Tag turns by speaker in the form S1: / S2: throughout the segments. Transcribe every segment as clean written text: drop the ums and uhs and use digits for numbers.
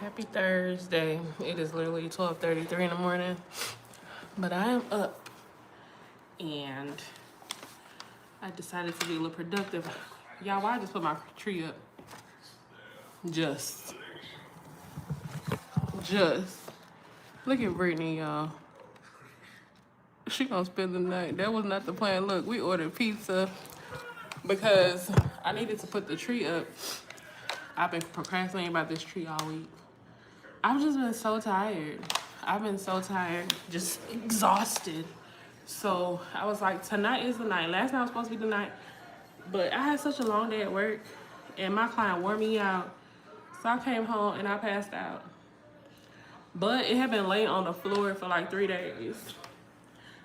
S1: Happy Thursday. It is literally 12:33 in the morning, but I am up and I decided to be a little productive. Y'all, why I just put my tree up? Just. Look at Brittany, y'all. She gonna spend the night. That was not the plan. Look, we ordered pizza because I needed to put the tree up. I've been procrastinating about this tree all week. I've just been so tired. I've been so tired, just exhausted. So I was like, tonight is the night. Last night was supposed to be the night, but I had such a long day at work and my client wore me out. So I came home and I passed out. But it had been laying on the floor for like 3 days.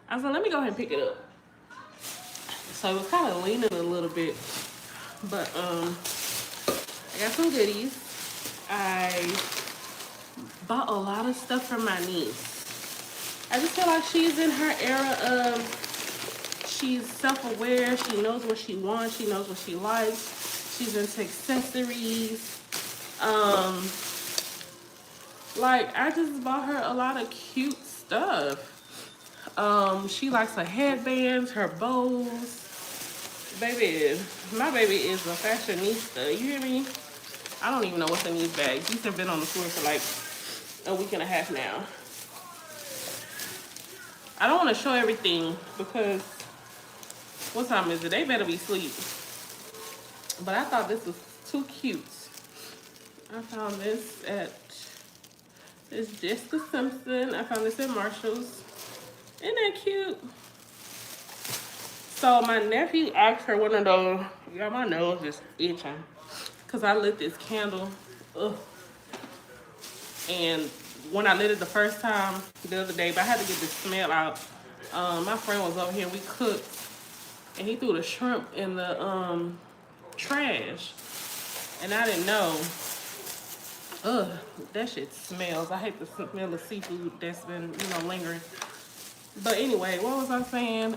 S1: I was like, let me go ahead and pick it up. So it was kind of leaning a little bit, but I got some goodies. I bought a lot of stuff for my niece. I just feel like she's in her era of she's self-aware. She knows what she wants. She knows what she likes. She's into accessories. Like I just bought her a lot of cute stuff. She likes her headbands, her bows. Baby, my baby is a fashionista. You hear me? I don't even know what's in these bags. These have been on the floor for like a week and a half now. I don't want to show everything because what time is it? They better be asleep. But I thought this was too cute. I found this at Jessica Simpson. I found this at Marshall's. Isn't that cute? So my nephew asked for one of those. Yeah, my nose is itching because I lit this candle. Ugh. And when I lit it the first time the other day, but I had to get the smell out. My friend was over here. We cooked, and he threw the shrimp in the trash, and I didn't know. Ugh, that shit smells. I hate the smell of seafood that's been lingering. But anyway, what was I saying?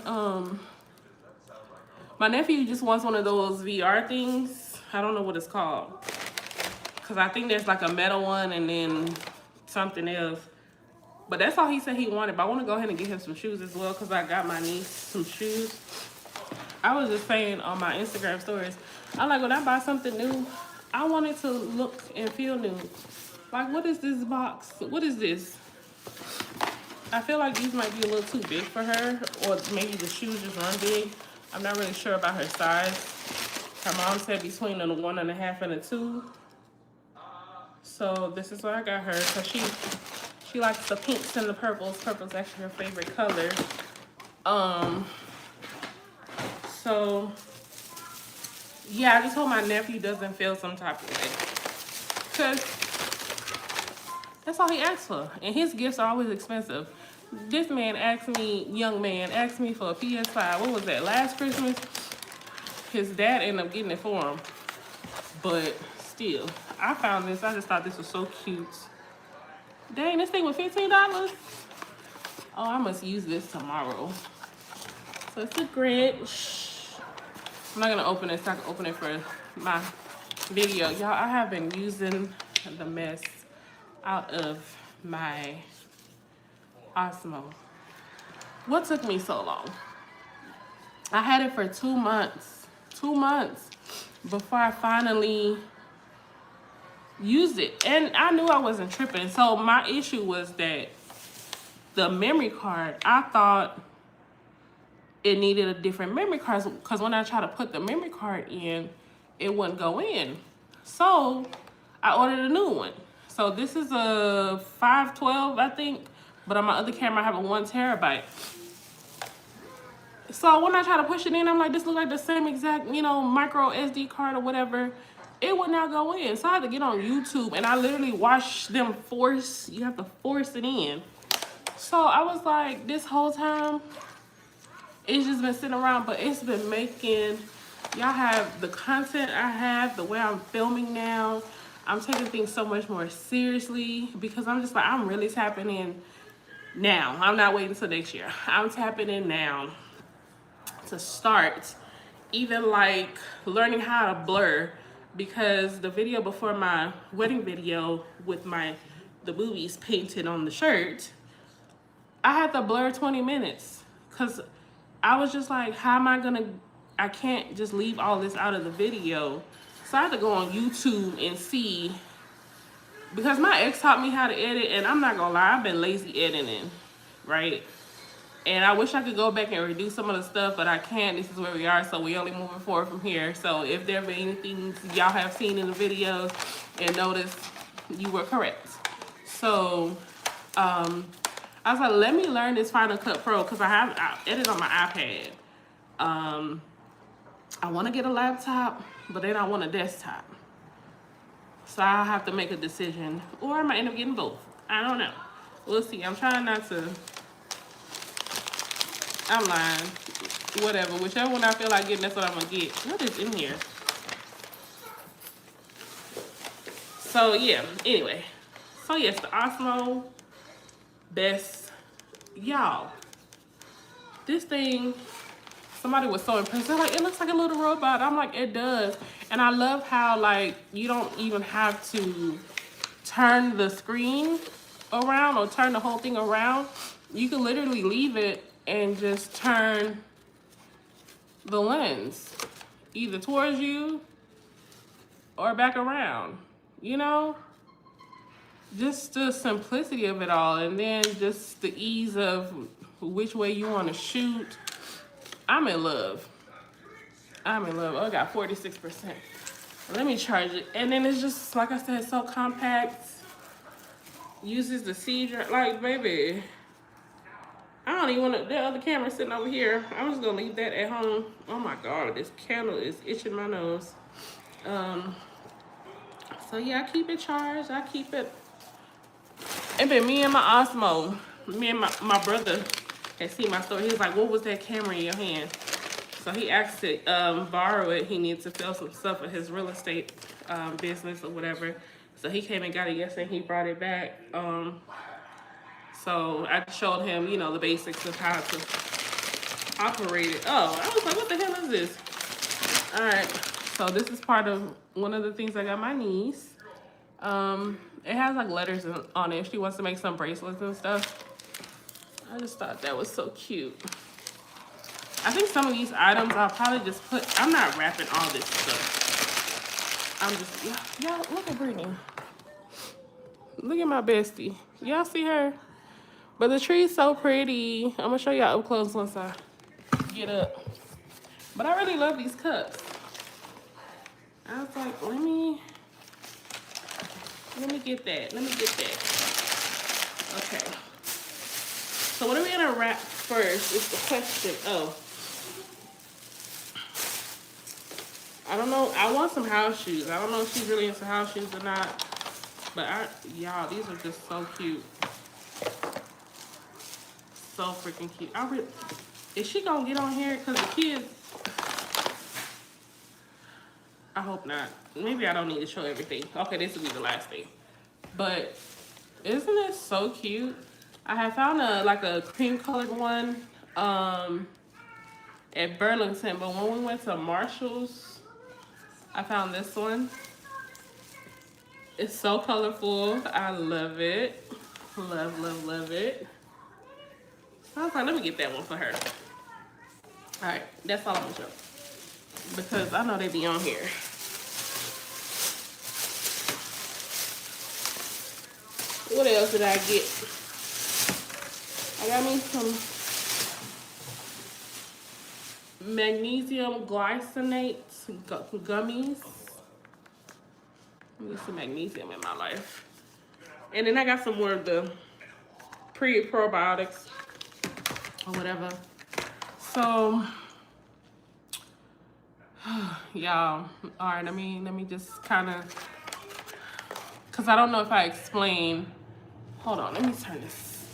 S1: My nephew just wants one of those VR things. I don't know what it's called. Because I think there's like a metal one and then something else. But that's all he said he wanted. But I want to go ahead and get him some shoes as well because I got my niece some shoes. I was just saying on my Instagram stories, I'm like, when I buy something new, I want it to look and feel new. Like, what is this box? What is this? I feel like these might be a little too big for her, or maybe the shoes just run big. I'm not really sure about her size. Her mom said between a 1.5 and a 2. So this is what I got her. So she likes the pinks and the purples. Purple's actually her favorite color. So yeah, I just hope my nephew doesn't feel some type of way. Because that's all he asked for. And his gifts are always expensive. This man young man asked me for a PS5. What was that, last Christmas? His dad ended up getting it for him. But still, I found this. I just thought this was so cute. Dang, this thing was $15? Oh, I must use this tomorrow. So it's a Grinch. I'm not going to open it so I can open it for my video. Y'all, I have been using the mess out of my Osmo. What took me so long? I had it for 2 months. 2 months before I finally used it. And I knew I wasn't tripping. So my issue was that the memory card, I thought it needed a different memory card because when I tried to put the memory card in, it wouldn't go in. So I ordered a new one. So this is a 512, I think. But on my other camera, I have a 1 terabyte. So when I try to push it in, I'm like, this looks like the same exact, micro SD card or whatever. It would not go in. So I had to get on YouTube and I literally watched them force. You have to force it in. So I was like, this whole time, it's just been sitting around, but it's been making, y'all have the content I have, the way I'm filming now. I'm taking things so much more seriously because I'm just like, I'm really tapping in now. I'm not waiting until next year. I'm tapping in now to start even like learning how to blur. because the video before my wedding video with the boobies painted on the shirt, I had to blur 20 minutes because I was just like, how am I gonna, I can't just leave all this out of the video. So I had to go on YouTube and see, because my ex taught me how to edit, and I'm not gonna lie, I've been lazy editing, right? And I wish I could go back and redo some of the stuff, but I can't. This is where we are, so we only moving forward from here. So if there have been anything y'all have seen in the videos and noticed, you were correct. So I was like, let me learn this Final Cut Pro, because I edit on my iPad. I want to get a laptop, but then I want a desktop. So I'll have to make a decision, or I might end up getting both. I don't know. We'll see. I'm trying not to. I'm lying. Whatever. Whichever one I feel like getting, that's what I'm going to get. What is in here? So, yeah. Anyway. So, yes, the Osmo Best. Y'all. This thing, somebody was so impressed. They're like, it looks like a little robot. I'm like, it does. And I love how, like, you don't even have to turn the screen around or turn the whole thing around. You can literally leave it and just turn the lens either towards you or back around, you know? Just the simplicity of it all, and then just the ease of which way you want to shoot. I'm in love. I'm in love. Oh, I got 46%. Let me charge it. And then it's just, like I said, so compact. Uses the C drive. Like, baby, I don't even want to, the other camera sitting over here. I'm just going to leave that at home. Oh my God, this candle is itching my nose. So yeah, I keep it charged. I keep it. And then me and my Osmo, me and my brother had seen my story. He was like, what was that camera in your hand? So he asked to borrow it. He needs to sell some stuff for his real estate business or whatever. So he came and got it yesterday and he brought it back. So I showed him, you know, the basics of how to operate it. Oh, I was like, what the hell is this? All right, so this is part of one of the things I got my niece. It has like letters on it. She wants to make some bracelets and stuff. I just thought that was so cute. I think some of these items I'll probably just put, I'm not wrapping all this stuff. I'm just, y'all look at Brittany. Look at my bestie. Y'all see her? But the tree's so pretty. I'm gonna show y'all up close once I get up. But I really love these cups. I was like, let me get that. Let me get that. Okay. So what are we gonna wrap first is the question. Oh. I don't know. I want some house shoes. I don't know if she's really into house shoes or not. But y'all, these are just so cute. So freaking cute. Is she gonna get on here? Because the kids, I hope not. Maybe I don't need to show everything. Okay, this will be the last thing. But isn't it so cute? I have found a cream colored one at Burlington, but when we went to Marshall's, I found this one. It's so colorful. I love it. Love, love, love it. I was like, let me get that one for her. All right, that's all I'm gonna show. Because I know they be on here. What else did I get? I got me some magnesium glycinate gummies. I need some magnesium in my life. And then I got some more of the probiotics or whatever. So, y'all, all right, let me just kind of, because I don't know if I explain. Hold on, let me turn this.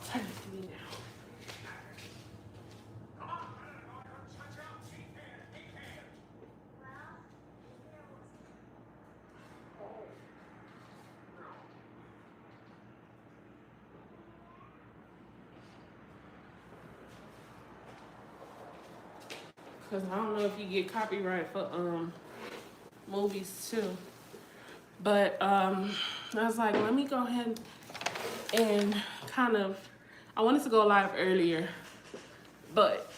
S1: Turn it to me now. Because I don't know if you get copyright for movies too. But I was like, let me go ahead and kind of, I wanted to go live earlier, but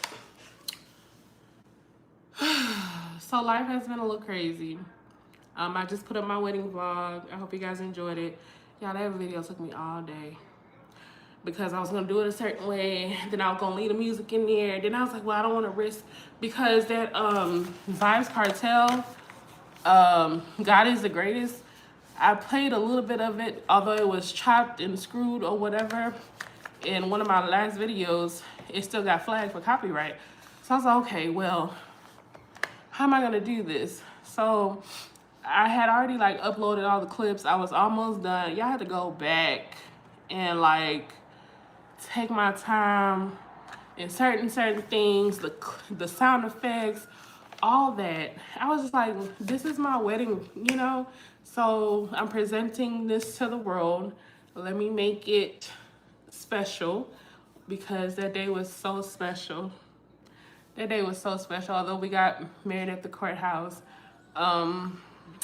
S1: so life has been a little crazy. I just put up my wedding vlog. I hope you guys enjoyed it. Y'all, that video took me all day because I was gonna do it a certain way. Then I was gonna leave the music in there. Then I was like, well, I don't want to risk, because that Vybz Kartel, God is the Greatest, I played a little bit of it, although it was chopped and screwed or whatever. In one of my last videos, it still got flagged for copyright. So I was like, okay, well, how am I gonna do this? So I had already like uploaded all the clips. I was almost done. Y'all had to go back and like take my time in certain things, the sound effects, all that. I was just like, this is my wedding, you know? So I'm presenting this to the world. Let me make it special, because that day was so special. That day was so special. Although we got married at the courthouse,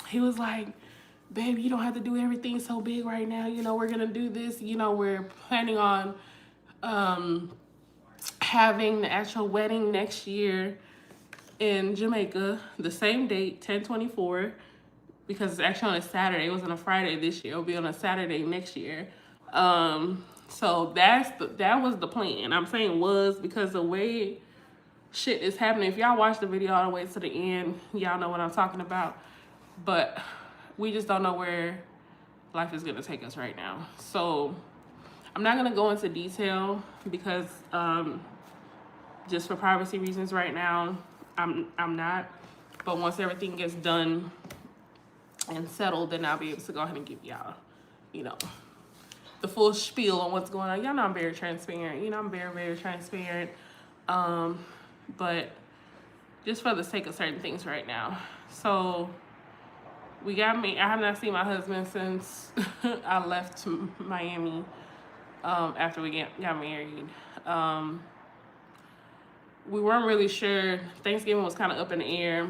S1: he was like, babe, you don't have to do everything so big right now. You know, we're gonna do this. You know, we're planning on having the actual wedding next year in Jamaica, the same date, 10/24, because it's actually on a Saturday. It wasn't a Friday this year. It'll be on a Saturday next year. So that was the plan. I'm saying was because the way shit is happening. If y'all watch the video all the way to the end, y'all know what I'm talking about. But we just don't know where life is gonna take us right now. So I'm not gonna go into detail because just for privacy reasons right now, I'm not. But once everything gets done and settled, then I'll be able to go ahead and give y'all, you know, the full spiel on what's going on. Y'all know I'm very transparent. You know, I'm very, very transparent. But just for the sake of certain things right now. So we got me. I have not seen my husband since I left Miami after we got married. We weren't really sure. Thanksgiving was kind of up in the air.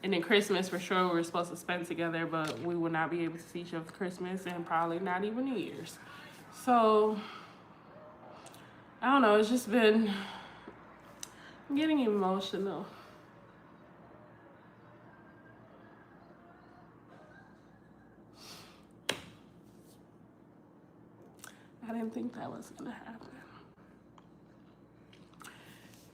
S1: And then Christmas, for sure, we were supposed to spend together, but we would not be able to see each other for Christmas and probably not even New Year's. So, I don't know. It's just been, I'm getting emotional. I didn't think that was going to happen.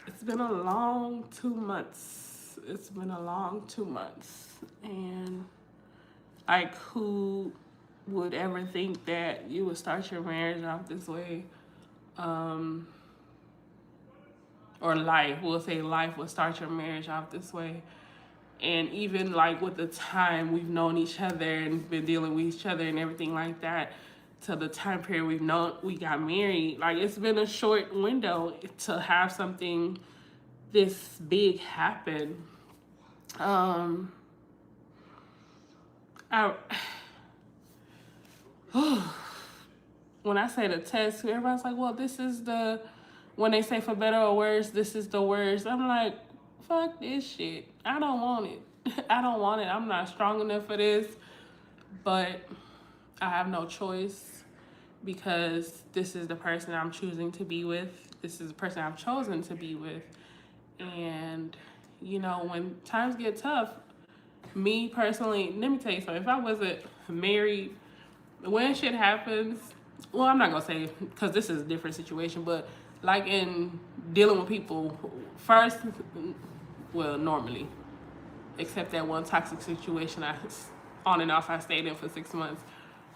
S1: It's been a long 2 months. It's been a long 2 months. And like, who would ever think that you would start your marriage off this way? Or life, we'll say life will start your marriage off this way. And even like with the time we've known each other and been dealing with each other and everything like that, to the time period we got married, like it's been a short window to have something this big happen. When I say the test, everybody's like, well, this is the, when they say for better or worse, this is the worst. I'm like, fuck this shit. I don't want it. I don't want it. I'm not strong enough for this. But I have no choice, because this is the person I'm choosing to be with. This is the person I've chosen to be with. And, you know, when times get tough, me personally, let me tell you something. If I wasn't married, when shit happens, well, I'm not going to say, because this is a different situation, but like in dealing with people, first, well, normally, except that one toxic situation on and off I stayed in for 6 months.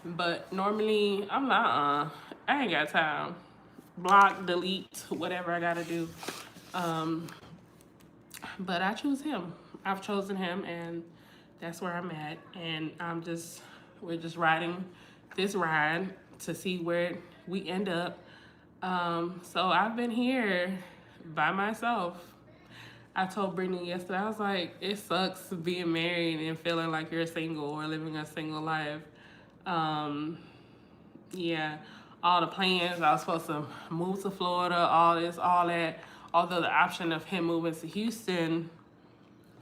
S1: But normally, I'm like, I ain't got time. Block, delete, whatever I gotta do. But I choose him. I've chosen him, and that's where I'm at. And we're just riding this ride to see where we end up. So I've been here by myself. I told Brittany yesterday, I was like, it sucks being married and feeling like you're single or living a single life. Yeah, all the plans, I was supposed to move to Florida, all this, all that. Although the option of him moving to Houston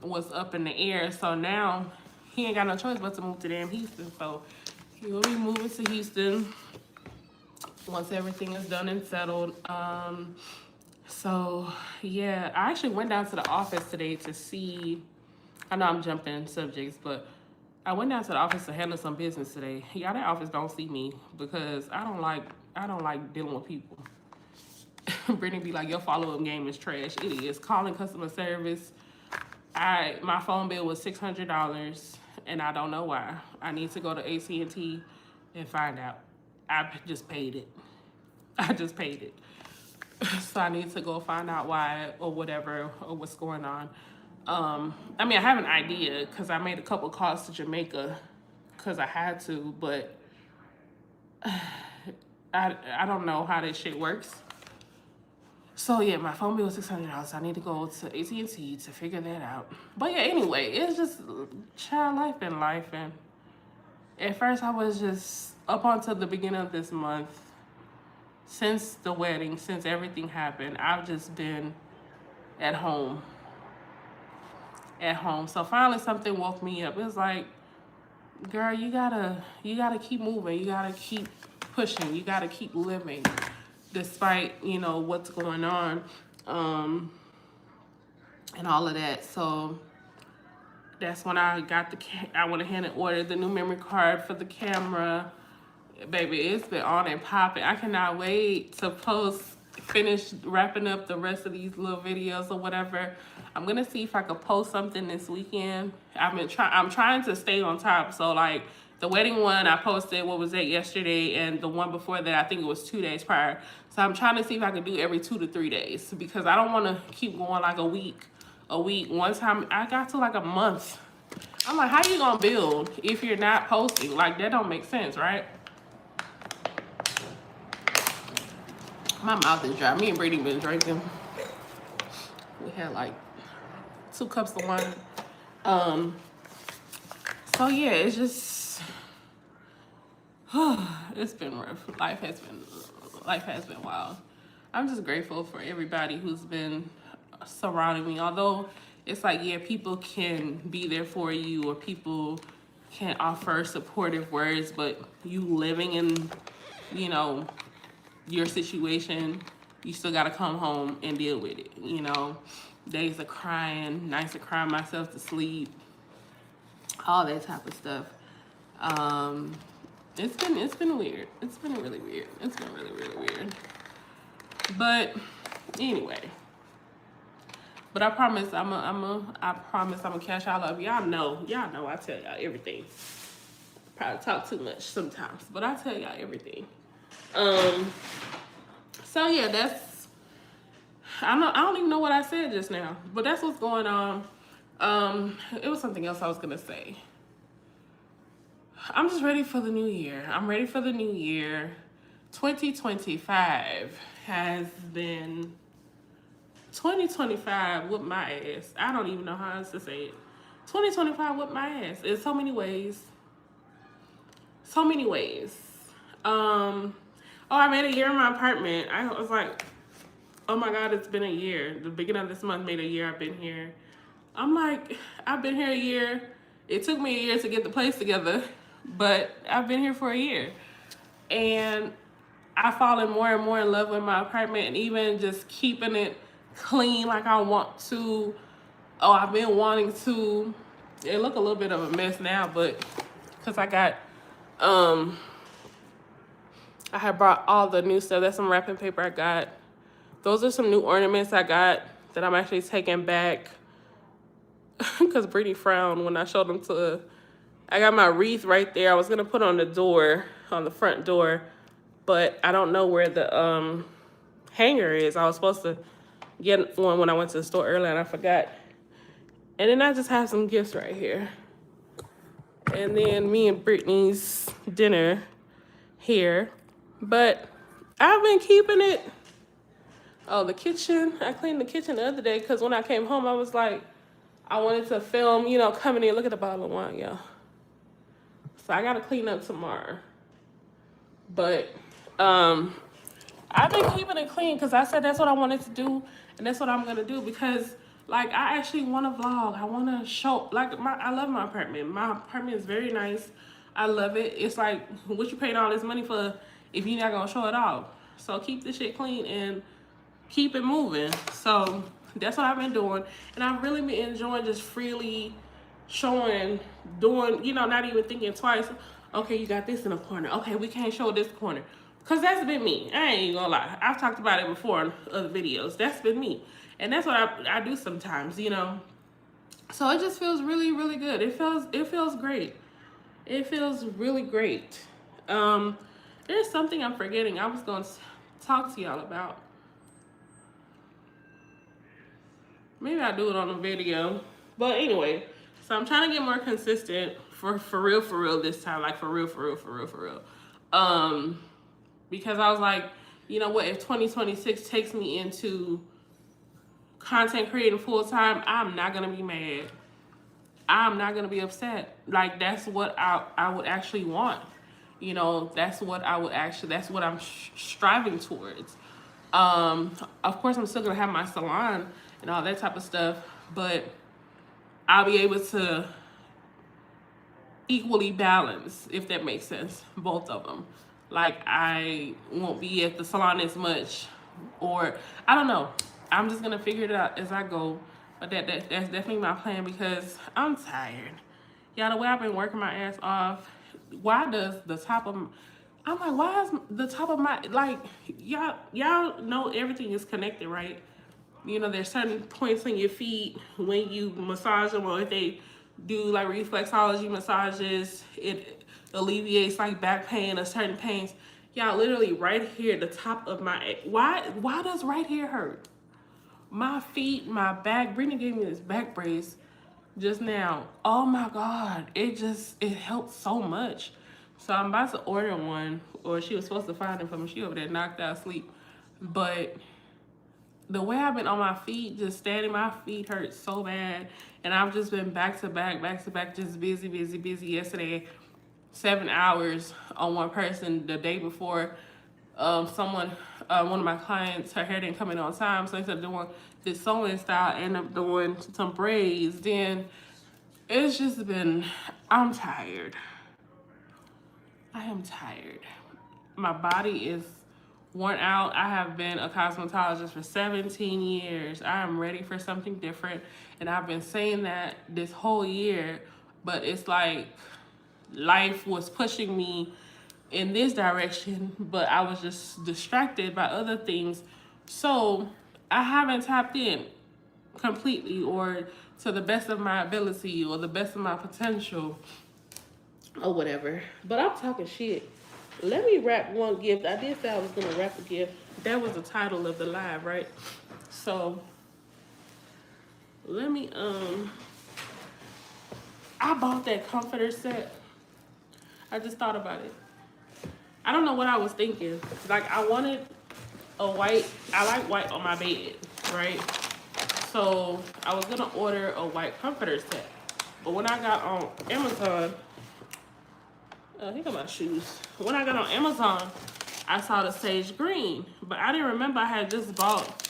S1: was up in the air. So now he ain't got no choice but to move to damn Houston. So he will be moving to Houston once everything is done and settled. So yeah, I actually went down to the office today to see. I know I'm jumping subjects, but I went down to the office to handle some business today. Y'all, that office don't see me because I don't like dealing with people. Brittany be like, your follow-up game is trash. It is. Calling customer service. My phone bill was $600 and I don't know why. I need to go to AT&T and find out. I just paid it. I just paid it. So I need to go find out why or whatever or what's going on. I mean, I have an idea because I made a couple calls to Jamaica because I had to, but I don't know how this shit works. So yeah, my phone bill was $600. I need to go to AT&T to figure that out. But yeah, anyway, it's just child life and life. And at first I was just up until the beginning of this month, since the wedding, since everything happened, I've just been at home. So finally something woke me up. It was like, girl, you gotta keep moving. You gotta keep pushing. You gotta keep living despite, you know, what's going on, and all of that. So that's when I got I went ahead and ordered the new memory card for the camera. Baby, it's been on and popping. I cannot wait to finish wrapping up the rest of these little videos or whatever. I'm gonna see if I could post something this weekend. I'm trying to stay on top. So like the wedding one, I posted, what was that, yesterday, and the one before that, I think it was 2 days prior. So I'm trying to see if I can do every 2 to 3 days because I don't want to keep going like a week. One time I got to like a month. I'm like, how you gonna build if you're not posting? Like that don't make sense, right? My mouth is dry. Me and Brady been drinking. We had like 2 cups of wine. So yeah, it's just it's been rough. Life has been wild. I'm just grateful for everybody who's been surrounding me. Although it's like, yeah, people can be there for you or people can offer supportive words, but you living in, you know, your situation, you still gotta come home and deal with it, you know. Days of crying, nights of crying myself to sleep, all that type of stuff. It's been weird. It's been really weird. It's been really, really weird. But anyway. But I promise I promise I'm gonna catch y'all up. Y'all know I tell y'all everything. Probably talk too much sometimes, but I tell y'all everything. So yeah, I don't even know what I said just now, but that's what's going on. It was something else I was gonna say. I'm just ready for the new year. I'm ready for the new year. 2025 has been 2025 whooped my ass. I don't even know how else to say it. 2025 whooped my ass in so many ways. So many ways. I made a year in my apartment. I was like, oh my God, it's been a year. The beginning of this month made a year I've been here. I'm like, I've been here a year. It took me a year to get the place together, but I've been here for a year. And I've fallen more and more in love with my apartment and even just keeping it clean like I want to. Oh, I've been wanting to. It look a little bit of a mess now, but because I got, I had brought all the new stuff. That's some wrapping paper I got. Those are some new ornaments I got that I'm actually taking back because Brittany frowned when I showed them to her. I got my wreath right there. I was going to put on the door, on the front door, but I don't know where the hanger is. I was supposed to get one when I went to the store earlier and I forgot. And then I just have some gifts right here. And then me and Brittany's dinner here. But I've been keeping it. Oh, the kitchen. I cleaned the kitchen the other day because when I came home, I was like, I wanted to film, you know, coming in. Look at the bottle of wine, y'all. So I got to clean up tomorrow. But I've been keeping it clean because I said that's what I wanted to do. And that's what I'm going to do because Like, I actually want to vlog. I want to show, like, I love my apartment. My apartment is very nice. I love it. It's like, what you paying all this money for if you're not going to show it off? So keep the shit clean and keep it moving. So that's what I've been doing. And I've really been enjoying just freely showing, doing, you know, not even thinking twice. Okay, you got this in the corner. Okay, we can't show this corner. Because that's been me. I ain't gonna lie. I've talked about it before in other videos. That's been me. And that's what I do sometimes, you know. So it just feels really, really good. It feels great. It feels really great. There's something I'm forgetting I was going to talk to y'all about. Maybe I'll do it on a video. But anyway, so I'm trying to get more consistent for real this time. Like for real. Because I was like, you know what, if 2026 takes me into content creating full time, I'm not gonna be mad. I'm not gonna be upset. Like, that's what I would actually want. You know, that's what I'm striving towards. Of course, I'm still gonna have my salon and all that type of stuff, but I'll be able to equally balance, if that makes sense, both of them. Like, I won't be at the salon as much, or I don't know. I'm just gonna figure it out as I go. But that's definitely my plan, because I'm tired. Y'all, the way I've been working my ass off, why does the top of, I'm like, why is the top of my, like, y'all know everything is connected, right? You know, there's certain points in your feet when you massage them, or if they do like reflexology massages, it alleviates like back pain or certain pains. Y'all, literally right here, the top of my, why does right here hurt? My feet, my back. Brittany gave me this back brace just now. Oh my God, it helped so much. So I'm about to order one, or she was supposed to find it for me. She over there knocked out asleep. But the way I've been on my feet, just standing, my feet hurt so bad. And I've just been back to back, just busy. Yesterday, 7 hours on one person. The day before, one of my clients, her hair didn't come in on time, so instead of doing this sewing style, I ended up doing some braids. Then it's just been, I'm tired. I am tired. My body is worn out. I have been a cosmetologist for 17 years. I am ready for something different. And I've been saying that this whole year, but it's like life was pushing me in this direction, but I was just distracted by other things. So I haven't tapped in completely, or to the best of my ability, or the best of my potential, or whatever. But I'm talking shit. Let me wrap one gift. I did say I was gonna wrap a gift. That was the title of the live, right? So let me I bought that comforter set. I just thought about it. I don't know what I was thinking. Like, I wanted a white, I like white on my bed, right? So I was gonna order a white comforter set. But when I got on Amazon, here go my shoes. When I got on Amazon, I saw the sage green, but I didn't remember I had just bought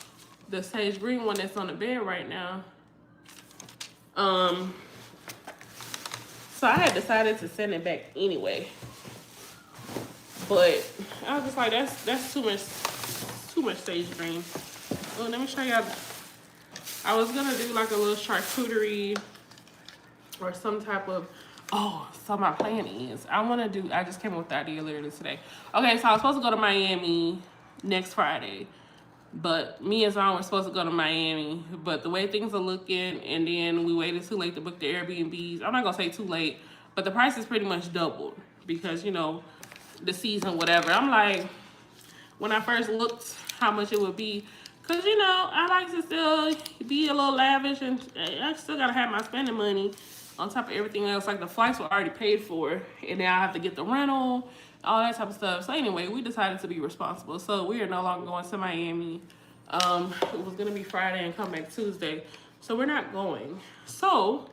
S1: the sage green one that's on the bed right now. So I had decided to send it back anyway. But I was just like, that's too much sage green. Oh, let me show y'all. I was gonna do like a little charcuterie or some type of, so my plan is, I just came up with the idea literally today. Okay, so I was supposed to go to Miami next Friday. But me and Zon were supposed to go to Miami. But the way things are looking, and then we waited too late to book the Airbnbs. I'm not going to say too late, but the price is pretty much doubled. Because, you know, the season, whatever. I'm like, when I first looked how much it would be, because, you know, I like to still be a little lavish, and I still got to have my spending money on top of everything else. Like, the flights were already paid for, and then I have to get the rental, all that type of stuff. So anyway, we decided to be responsible. So we are no longer going to Miami. It was going to be Friday and come back Tuesday. So we're not going. So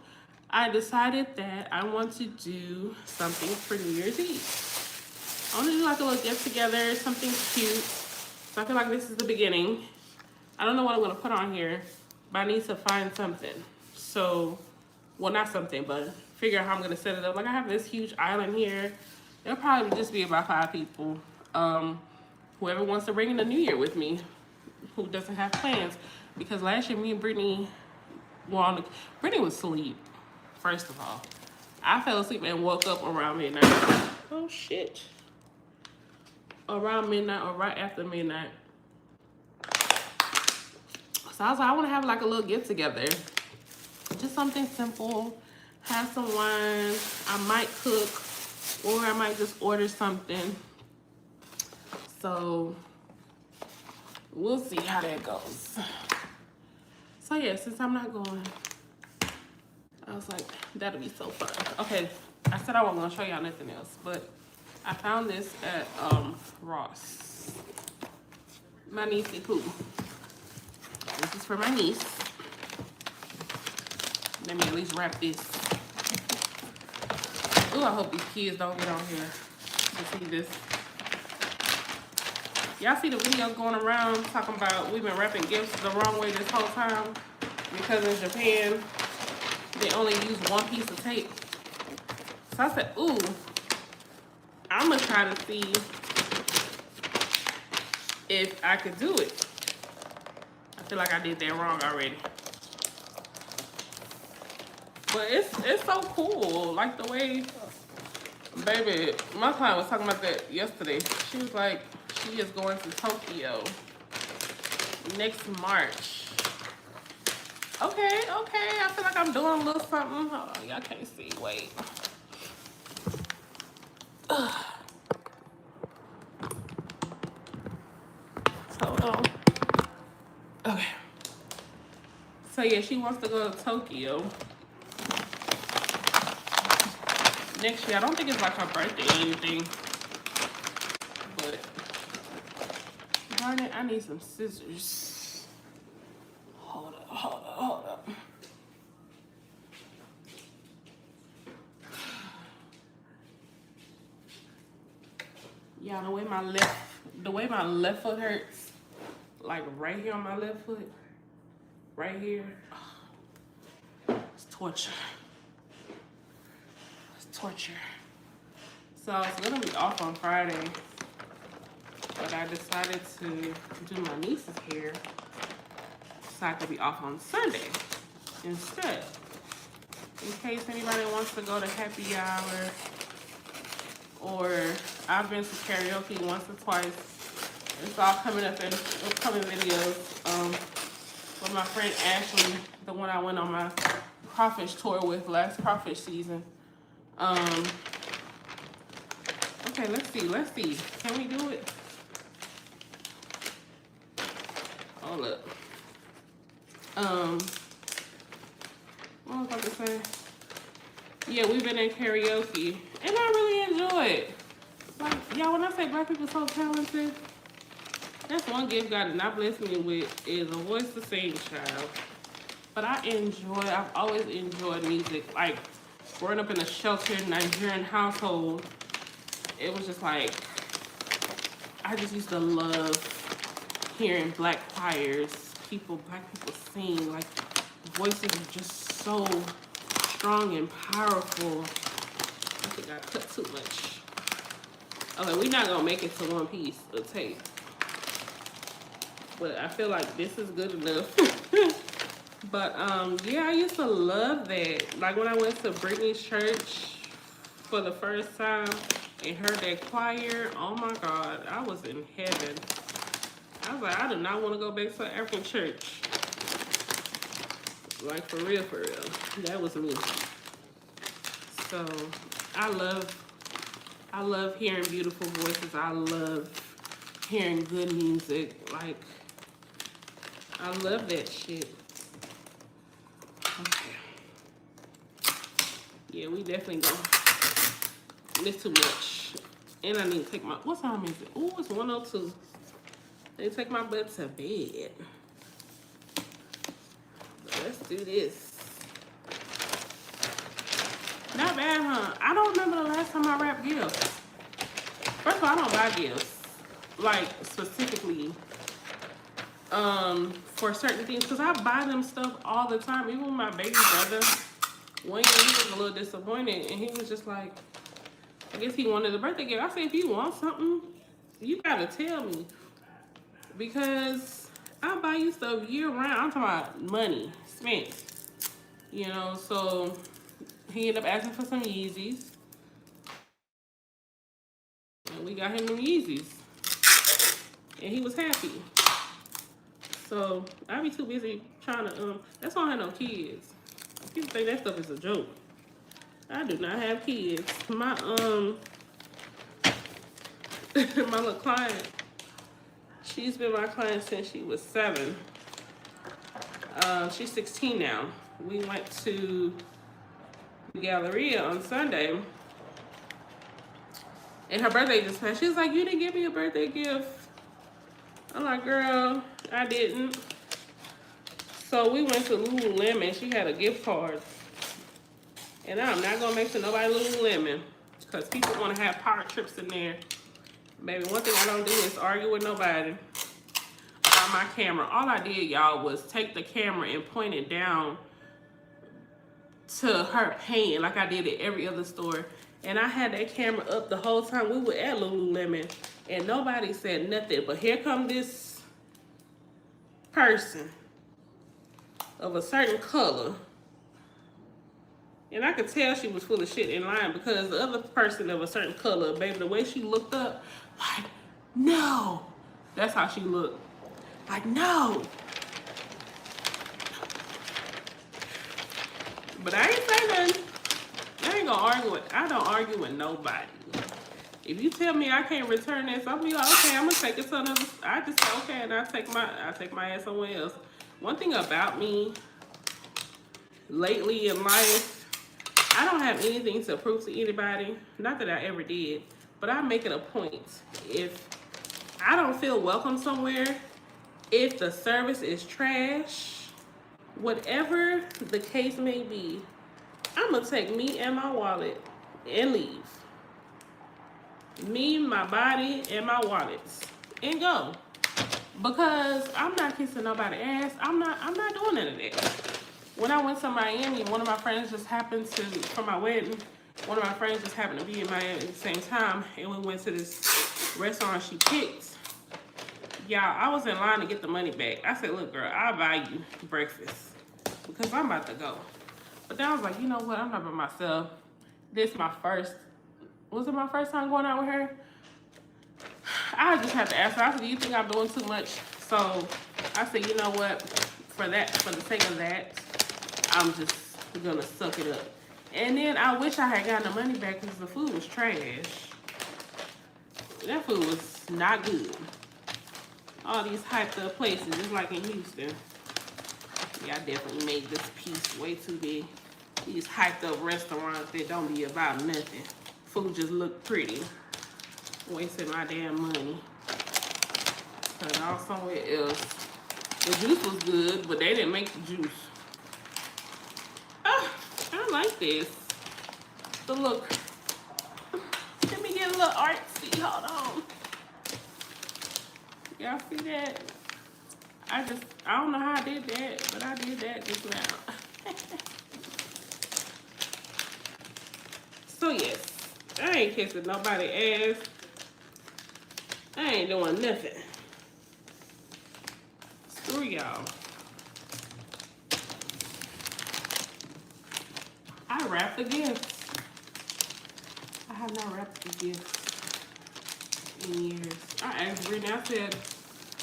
S1: I decided that I want to do something for New Year's Eve. I want to do like a little get together, something cute. So I feel like this is the beginning. I don't know what I'm going to put on here, but I need to find something. So, well, not something, but figure out how I'm gonna set it up. Like I have this huge island here. It'll probably just be about 5 people. Whoever wants to bring in the new year with me, who doesn't have plans, because last year me and Brittany, well, Brittany was asleep. First of all, I fell asleep and woke up around midnight. Oh shit! Around midnight or right after midnight. So I was like, I want to have like a little get together. Just something simple. Have some wine. I might cook or I might just order something. So we'll see how that goes. So yeah, since I'm not going, I was like, that'll be so fun. Okay, I said I wasn't gonna show y'all nothing else, but I found this at Ross. My niecey poo. This is for my niece. Let me at least wrap this. Ooh, I hope these kids don't get on here to see this. Y'all see the videos going around talking about we've been wrapping gifts the wrong way this whole time because in Japan, they only use one piece of tape. So I said, ooh, I'm gonna try to see if I could do it. I feel like I did that wrong already. But it's so cool. Like the way, baby, my client was talking about that yesterday. She was like, she is going to Tokyo next March. Okay, I feel like I'm doing a little something. Oh, y'all can't see, wait. Hold on. Okay. So yeah, she wants to go to Tokyo next year. I don't think it's like her birthday or anything. But darn it, I need some scissors. Hold up. Yeah, the way my left foot hurts, like right here on my left foot, right here, it's torture. It's torture. So I was gonna be off on Friday, but I decided to do my niece's hair so I could be off on Sunday instead. In case anybody wants to go to happy hour, or I've been to karaoke once or twice. It's all coming up in upcoming videos. With my friend Ashley, the one I went on my crawfish tour with last crawfish season. Okay, let's see. Can we do it? Hold up. What was I about to say? Yeah, we've been in karaoke, and I really enjoy it. Like, y'all, when I say black people so talented, that's one gift God did not bless me with is a voice to sing, child. But I've always enjoyed music. Like, growing up in a sheltered Nigerian household, it was just like, I just used to love hearing black choirs, black people sing. Like, voices are just so strong and powerful. I think I cut too much. Okay, we're not gonna make it to one piece of tape. But I feel like this is good enough. But yeah, I used to love that. Like when I went to Brittany's church for the first time and heard that choir, oh my God, I was in heaven. I was like, I do not want to go back to an African church. Like for real. That was me. So I love hearing beautiful voices. I love hearing good music. Like, I love that shit. Okay. Yeah, we definitely go. It's too much. And I need to take my, what time is it? Oh, it's 1:02. I need to take my butt to bed. Let's do this. Not bad, huh? I don't remember the last time I wrapped gifts. First of all, I don't buy gifts. Like, specifically, for certain things, because I buy them stuff all the time. Even my baby brother, Wayne, he was a little disappointed, and he was just like, I guess he wanted a birthday gift. I said, if you want something, you gotta tell me, because I buy you stuff year round. I'm talking about money spent, you know. So he ended up asking for some Yeezys, and we got him them Yeezys, and he was happy. So I be too busy trying to that's why I don't have no kids. People think that stuff is a joke. I do not have kids. My my little client, she's been my client since she was 7. She's 16 now. We went to the Galleria on Sunday, and her birthday just passed. She was like, "You didn't give me a birthday gift." I'm like, "Girl, I didn't." So we went to Lululemon. She had a gift card. And I'm not going to make sure nobody Lululemon, because people want to have power trips in there. Baby, one thing I don't do is argue with nobody on my camera. All I did, y'all, was take the camera and point it down to her paying like I did at every other store. And I had that camera up the whole time we were at Lululemon, and nobody said nothing. But here come this person of a certain color, and I could tell she was full of shit in line, because the other person of a certain color, baby, the way she looked up, like, no. That's how she looked. Like, no. But I ain't say nothing. I ain't gonna argue with, I don't argue with nobody. If you tell me I can't return this, I'll be like, okay, I'm gonna take it to another. I just say, okay, and I take my ass somewhere else. One thing about me lately in life, I don't have anything to prove to anybody. Not that I ever did, but I make it a point. If I don't feel welcome somewhere, if the service is trash, whatever the case may be, I'm gonna take me and my wallet and leave. Me, my body, and my wallets, and go. Because I'm not kissing nobody's ass. I'm not doing none of that. When I went to Miami, one of my friends just happened to, for my wedding, one of my friends just happened to be in Miami at the same time, and we went to this restaurant she picked. Y'all, I was in line to get the money back. I said, look, girl, I'll buy you breakfast, because I'm about to go. But then I was like, you know what? I'm not by myself. This is my first, was it my first time going out with her? I just have to ask her. I said, do you think I'm doing too much? So I said, you know what? For the sake of that, I'm just gonna suck it up. And then I wish I had gotten the money back, because the food was trash. That food was not good. All these hyped up places, just like in Houston. Yeah, I definitely made this piece way too big. These hyped up restaurants that don't be about nothing. Food just look pretty. Wasting my damn money. Cut it off somewhere else. The juice was good, but they didn't make the juice. Oh, I like this. The look. Let me get a little artsy. Hold on. Y'all see that? I don't know how I did that, but I did that just now. So yes, I ain't kissing nobody's ass. I ain't doing nothing. Screw y'all. I wrapped the gifts. I have not wrapped the gifts in years. I asked Brittany, I said,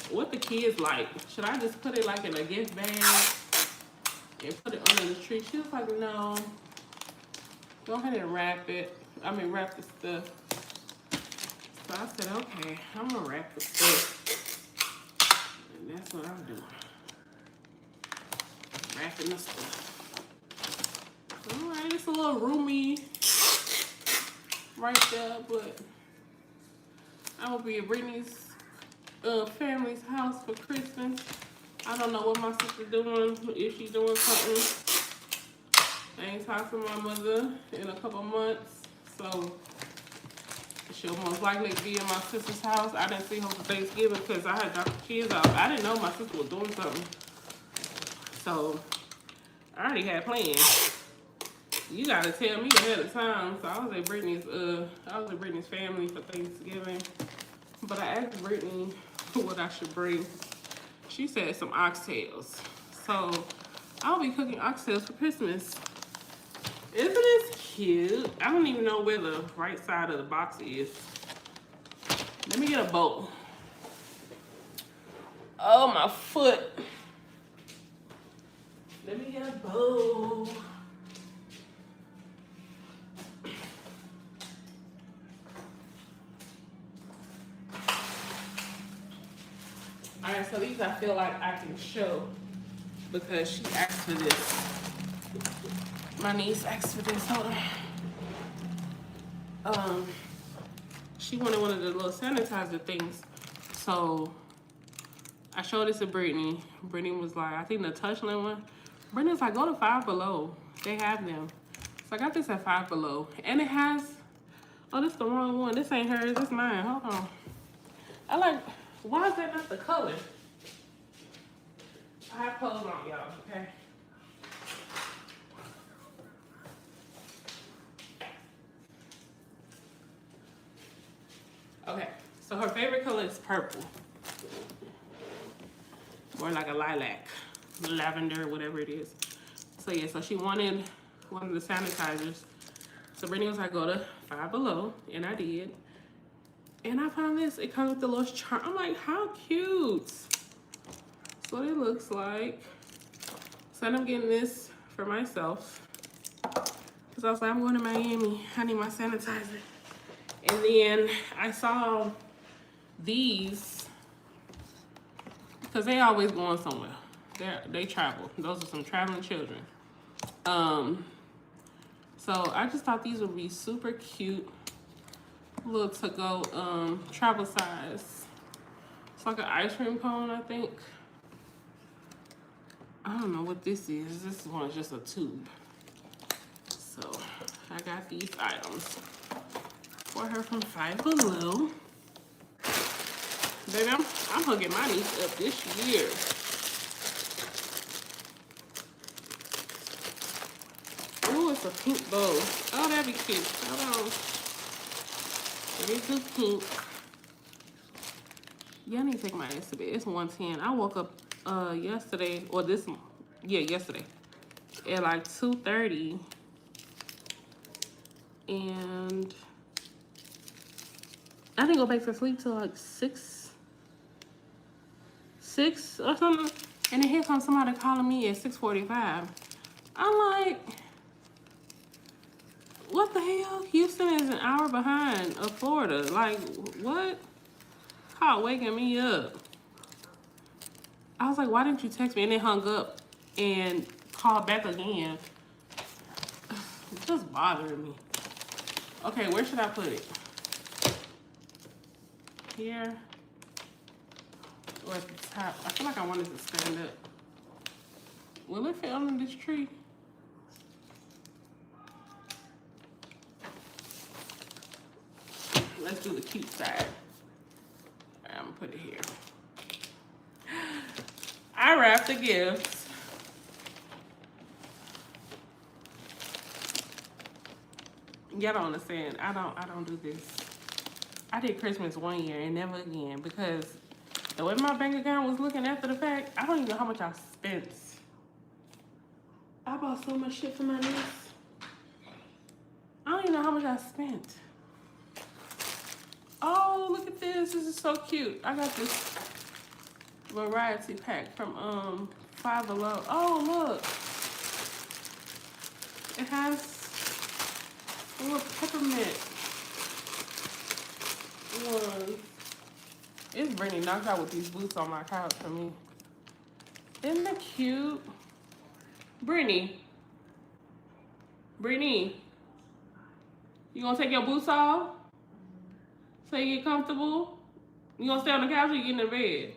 S1: what the kids like? Should I just put it like in a gift bag and put it under the tree? She was like, no. Go ahead and wrap it. I mean, wrap the stuff. So I said, okay, I'm gonna wrap the stuff. And that's what I'm doing. Wrapping the stuff. All right, it's a little roomy right there, but I will be at Brittany's family's house for Christmas. I don't know what my sister's doing, if she's doing something. I ain't talked to my mother in a couple months, so She'll most likely be in my sister's house. I didn't see her for Thanksgiving because I had dropped the kids off. I didn't know my sister was doing something. So I already had plans. You gotta tell me ahead of time. So I was at Brittany's family for Thanksgiving. But I asked Brittany what I should bring. She said some oxtails. So I'll be cooking oxtails for Christmas. Isn't this cute? I don't even know where the right side of the box is. Let me get a bowl. Oh, my foot. Let me get a bowl. All right, so these I feel like I can show because she asked for this. My niece asked for this. Hold on. She wanted one of the little sanitizer things. So I showed this to Brittany. Brittany was like, I think the Touchland one. Brittany was like, go to Five Below. They have them. So I got this at Five Below. And it has, oh, this is the wrong one. This ain't hers, this mine. Hold on. I like, why is that not the color? I have clothes on, y'all, okay? Okay, so her favorite color is purple. Or like a lilac, lavender, whatever it is. So yeah, so she wanted one of the sanitizers. So Brittany was like, go to Five Below, and I did. And I found this, it comes with the little charm. I'm like, how cute. That's what it looks like. So I'm getting this for myself. Cause I was like, I'm going to Miami, I need my sanitizer. And then I saw these, because they always going somewhere. They travel. Those are some traveling children. So I just thought these would be super cute. Little to-go travel size. It's like an ice cream cone, I think. I don't know what this is. This one is just a tube. So I got these items for her from Five Below. Baby, I'm gonna get my niece up this year. Oh, it's a pink bow. Oh, that'd be cute. Hold on. Let me do pink. Yeah, I need to take my ass to bed. It's 1:10. I woke up yesterday, or yesterday, at like 2:30. And I didn't go back to sleep till like 6 or something. And then here comes somebody calling me at 6:45. I'm like, what the hell? Houston is an hour behind of Florida. Like, what? Call waking me up. I was like, why didn't you text me? And then hung up and called back again. It's just bothering me. Okay, where should I put it? Here? Or at the top? I feel like I wanted to stand up. Will it fit under this tree? Let's do the cute side. I'm gonna put it here. I wrapped the gifts. Y'all don't understand. I don't do this. I did Christmas one year and never again because the way my bank account was looking after the fact, I don't even know how much I spent. I bought so much shit for my niece. I don't even know how much I spent. Oh, look at this. This is so cute. I got this variety pack from Five Below. Oh, look. It has a little peppermint one. It's Brittany knocked out with these boots on my couch for me. Isn't that cute? Brittany, you gonna take your boots off so you get comfortable? You gonna stay on the couch or you get in the bed?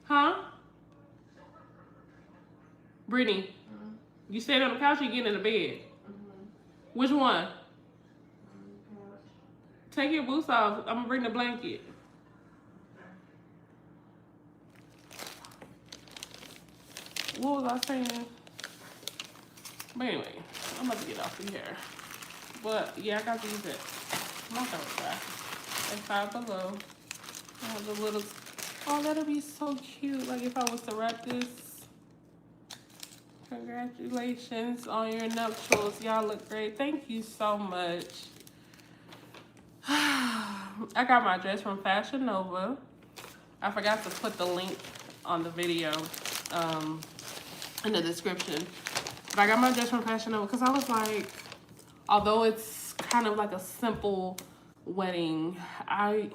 S1: Huh? Brittany, you staying on the couch or you getting in the bed? Which one? Take your boots off. I'm gonna bring the blanket. What was I saying? But anyway, I'm about to get off of here. But yeah, I got these at my third and Five Below. I have the little. Oh, that'll be so cute. Like if I was to wrap this. Congratulations on your nuptials. Y'all look great. Thank you so much. I got my dress from Fashion Nova. I forgot to put the link on the video in the description. But I got my dress from Fashion Nova because I was like, although it's kind of like a simple wedding, I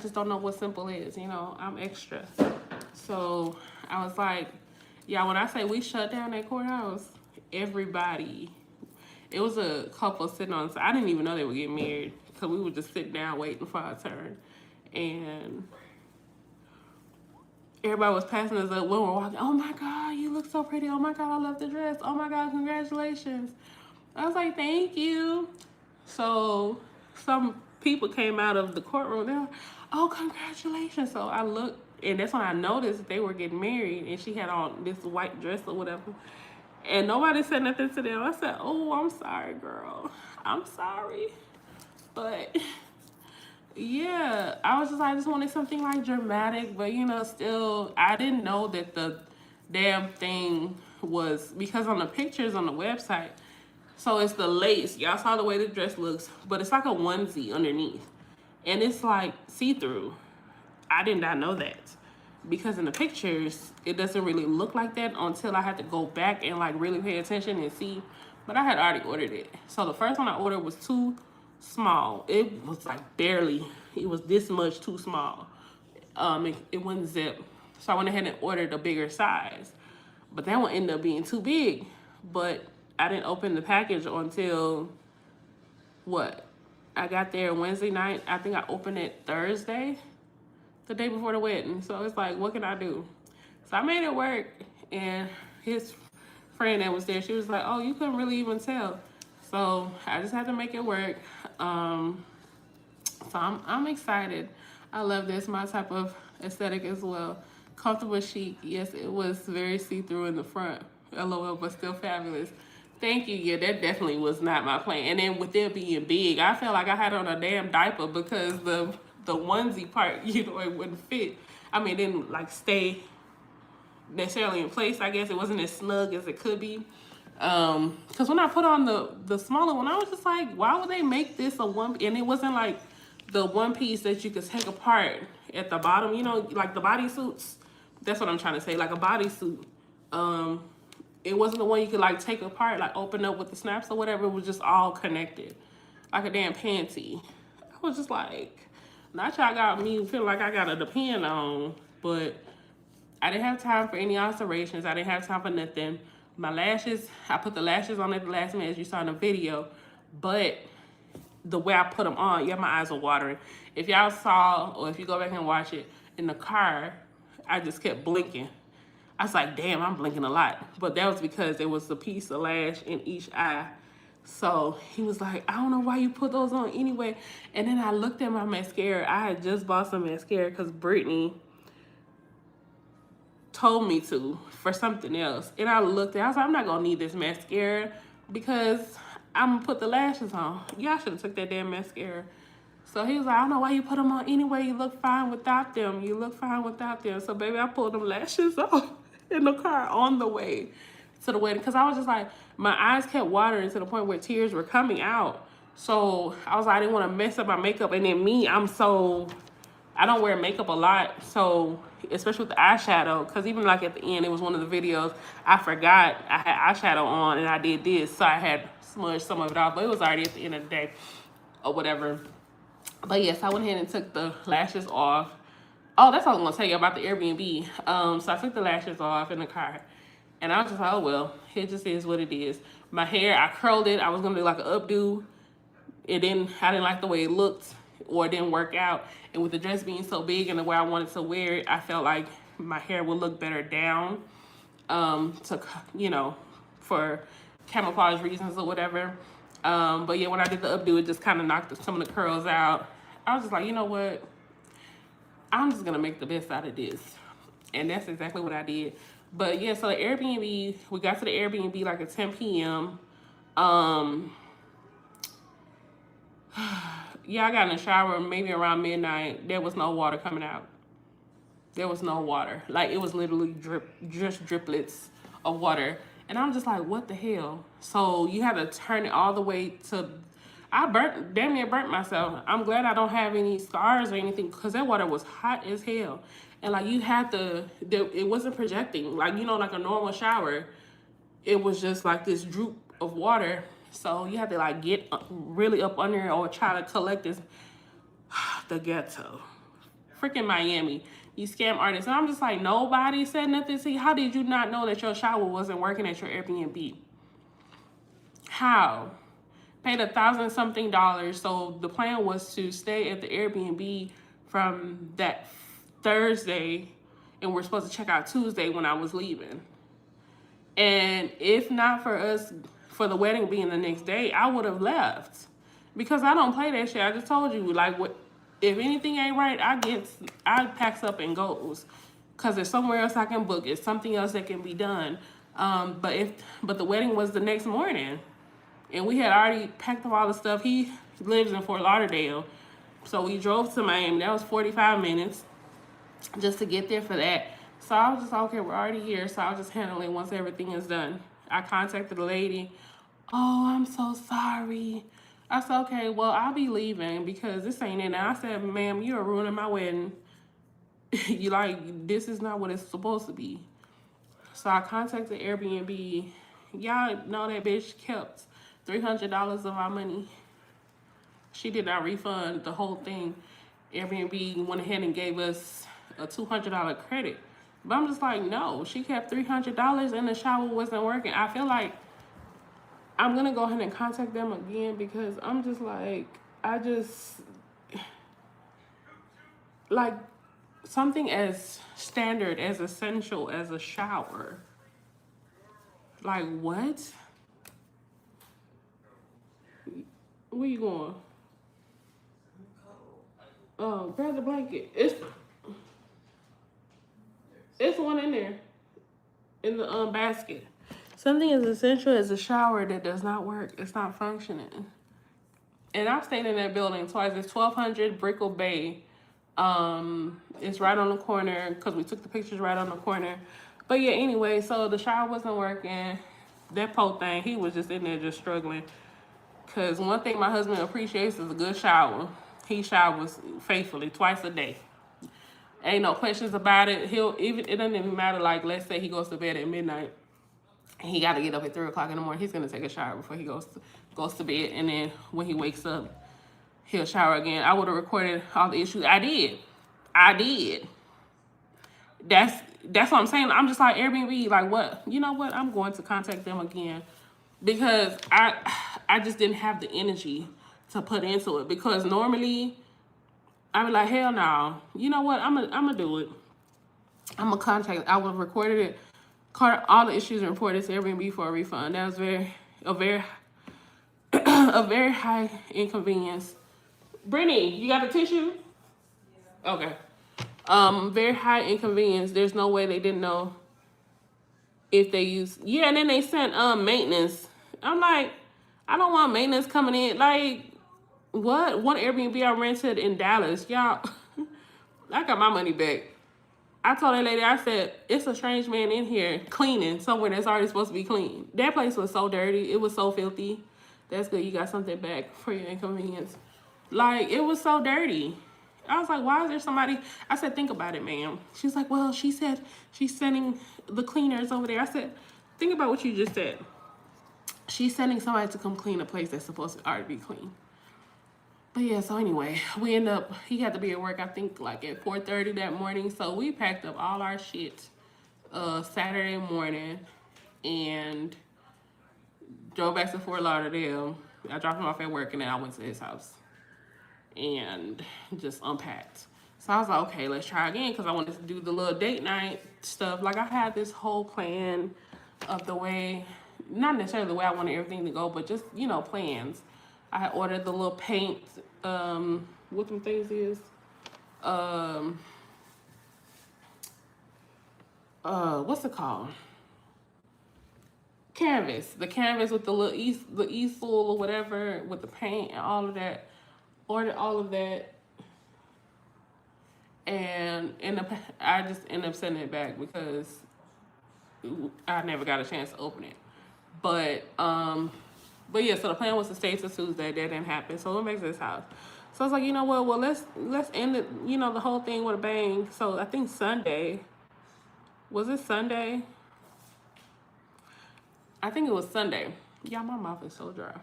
S1: just don't know what simple is. You know, I'm extra. So I was like, yeah, when I say we shut down that courthouse, everybody, it was a couple sitting on, so I didn't even know they were getting married because we would just sit down waiting for our turn. And everybody was passing us up when we were walking. Oh my God, you look so pretty. Oh my God, I love the dress. Oh my God, congratulations. I was like, thank you. So some people came out of the courtroom. They were like, oh, congratulations. So I looked, and that's when I noticed they were getting married, and she had on this white dress or whatever. And nobody said nothing to them. I said, oh, I'm sorry, girl. I'm sorry. But yeah, I was just like, I just wanted something like dramatic, but you know, still, I didn't know that the damn thing was, because on the pictures on the website, so it's the lace. Y'all saw the way the dress looks, but it's like a onesie underneath. And it's like see-through. I did not know that. Because in the pictures, it doesn't really look like that until I had to go back and like really pay attention and see. But I had already ordered it. So the first one I ordered was too small. It was like barely, it was this much too small. It wouldn't zip. So I went ahead and ordered a bigger size. But that one ended up being too big. But I didn't open the package until, what? I got there Wednesday night. I think I opened it Thursday, the day before the wedding. So it's like, what can I do? So I made it work. And his friend that was there, she was like, oh, you couldn't really even tell. So I just had to make it work. So I'm excited. I love this, my type of aesthetic as well. Comfortable chic. Yes, it was very see-through in the front. LOL, but still fabulous. Thank you. Yeah, that definitely was not my plan. And then with it being big, I felt like I had on a damn diaper because the onesie part, you know, it wouldn't fit. I mean, it didn't like stay necessarily in place. I guess it wasn't as snug as it could be. Because when I put on the smaller one, I was just like, why would they make this a one? And it wasn't like the one piece that you could take apart at the bottom, you know, like the bodysuits. That's what I'm trying to say, like a bodysuit. It wasn't the one you could like take apart, like open up with the snaps or whatever. It was just all connected, like a damn panty. I was just like, not y'all got me feeling like I gotta depend on, but I didn't have time for any alterations. I didn't have time for nothing. My lashes, I put the lashes on at the last minute as you saw in the video, but the way I put them on, yeah, my eyes were watering. If y'all saw, or if you go back and watch it, in the car, I just kept blinking. I was like, damn, I'm blinking a lot. But that was because there was a piece of lash in each eye. So he was like, I don't know why you put those on anyway. And then I looked at my mascara. I had just bought some mascara because Brittany told me to for something else. And I looked at it, I was like, I'm not gonna need this mascara because I'm gonna put the lashes on. Y'all should have took that damn mascara. So he was like, I don't know why you put them on anyway. You look fine without them. You look fine without them. So baby, I pulled them lashes off in the car on the way to the wedding because I was just like, my eyes kept watering to the point where tears were coming out. So I was like, I didn't want to mess up my makeup. And then me, I don't wear makeup a lot, so especially with the eyeshadow, because even like at the end, it was one of the videos, I forgot I had eyeshadow on and I did this, so I had smudged some of it off, but it was already at the end of the day or whatever. But yes, I went ahead and took the lashes off. Oh, that's all I'm gonna tell you about the Airbnb. So I took the lashes off in the car, and I was just like, oh well, it just is what it is. My hair, I curled it. I was gonna do like an updo. I didn't like the way it looked, or it didn't work out. And with the dress being so big and the way I wanted to wear it, I felt like my hair would look better down, to, you know, for camouflage reasons or whatever. But yeah, when I did the updo, it just kind of knocked some of the curls out. I was just like, you know what? I'm just gonna make the best out of this. And that's exactly what I did. But yeah, so the Airbnb, we got to the Airbnb like at 10 p.m. Yeah, I got in the shower maybe around midnight. There was no water coming out. There was no water. Like, it was literally just driplets of water. And I'm just like, what the hell? So you had to turn it all the way to, damn near burnt myself. I'm glad I don't have any scars or anything because that water was hot as hell. And like, you had to, it wasn't projecting. Like, you know, like a normal shower, it was just like this droop of water. So you had to like get really up under it or try to collect this. The ghetto. Freaking Miami. These scam artists. And I'm just like, nobody said nothing to you. How did you not know that your shower wasn't working at your Airbnb? How? Paid $1,000-something. So the plan was to stay at the Airbnb from that Thursday, and we're supposed to check out Tuesday when I was leaving. And if not for us, for the wedding being the next day, I would have left. Because I don't play that shit. I just told you, like, what, if anything ain't right, I packs up and goes. Because there's somewhere else I can book. It's something else that can be done. But the wedding was the next morning. And we had already packed up all the stuff. He lives in Fort Lauderdale. So we drove to Miami. That was 45 minutes just to get there for that. So I was just like, okay, we're already here. So I'll just handle it once everything is done. I contacted the lady. Oh, I'm so sorry. I said, okay, well, I'll be leaving because this ain't it. And I said, ma'am, you're ruining my wedding. You like, this is not what it's supposed to be. So I contacted Airbnb. Y'all know that bitch kept $300 of our money. She did not refund the whole thing. Airbnb went ahead and gave us a $200 credit. But I'm just like, no, she kept $300 and the shower wasn't working. I feel like I'm going to go ahead and contact them again because I'm just like, like, something as standard, as essential as a shower. Like, what? Where you going? Oh, grab the blanket. It's one in there, in the basket. Something as essential as a shower that does not work. It's not functioning. And I've stayed in that building twice. It's 1200 Brickell Bay. It's right on the corner because we took the pictures right on the corner. But yeah, anyway, so the shower wasn't working. That poor thing, he was just in there just struggling. Because one thing my husband appreciates is a good shower. He showers faithfully twice a day. Ain't no questions about it. It doesn't even matter, like, let's say he goes to bed at midnight. He got to get up at 3 o'clock in the morning. He's going to take a shower before he goes to bed. And then when he wakes up, he'll shower again. I would have recorded all the issues. I did. That's what I'm saying. I'm just like, Airbnb, like, what? You know what? I'm going to contact them again. Because I just didn't have the energy to put into it. Because normally, I'd be like, hell no. You know what? I'm gonna do it. I'm going to contact. I would have recorded it. All the issues and reported to Airbnb for a refund. That was a very high inconvenience. Brittany, you got a tissue? Okay. Very high inconvenience. There's no way they didn't know if they used. Yeah, and then they sent maintenance. I'm like, I don't want maintenance coming in. Like, what? One Airbnb I rented in Dallas, y'all. I got my money back. I told that lady, I said, it's a strange man in here cleaning somewhere that's already supposed to be clean. That place was so dirty. It was so filthy. That's good. You got something back for your inconvenience. Like, it was so dirty. I was like, why is there somebody? I said, think about it, ma'am. She's like, well, she said she's sending the cleaners over there. I said, think about what you just said. She's sending somebody to come clean a place that's supposed to already be clean. But yeah, so anyway, we end up, he had to be at work, I think, like at 4:30 that morning. So we packed up all our shit Saturday morning and drove back to Fort Lauderdale. I dropped him off at work and then I went to his house and just unpacked. So I was like, okay, let's try again because I wanted to do the little date night stuff. Like, I had this whole plan of the way, not necessarily the way I wanted everything to go, but just, you know, plans. I had ordered the little paint what them things is. What's it called? Canvas. The canvas with the little easel or whatever with the paint and all of that. Ordered all of that, and I just ended up sending it back because I never got a chance to open it. But yeah, so the plan was to stay till Tuesday. That didn't happen. So we went back to this house. So I was like, you know what? Well, let's end it, you know, the whole thing with a bang. So I think Sunday. Was it Sunday? I think it was Sunday. Yeah, my mouth is so dry.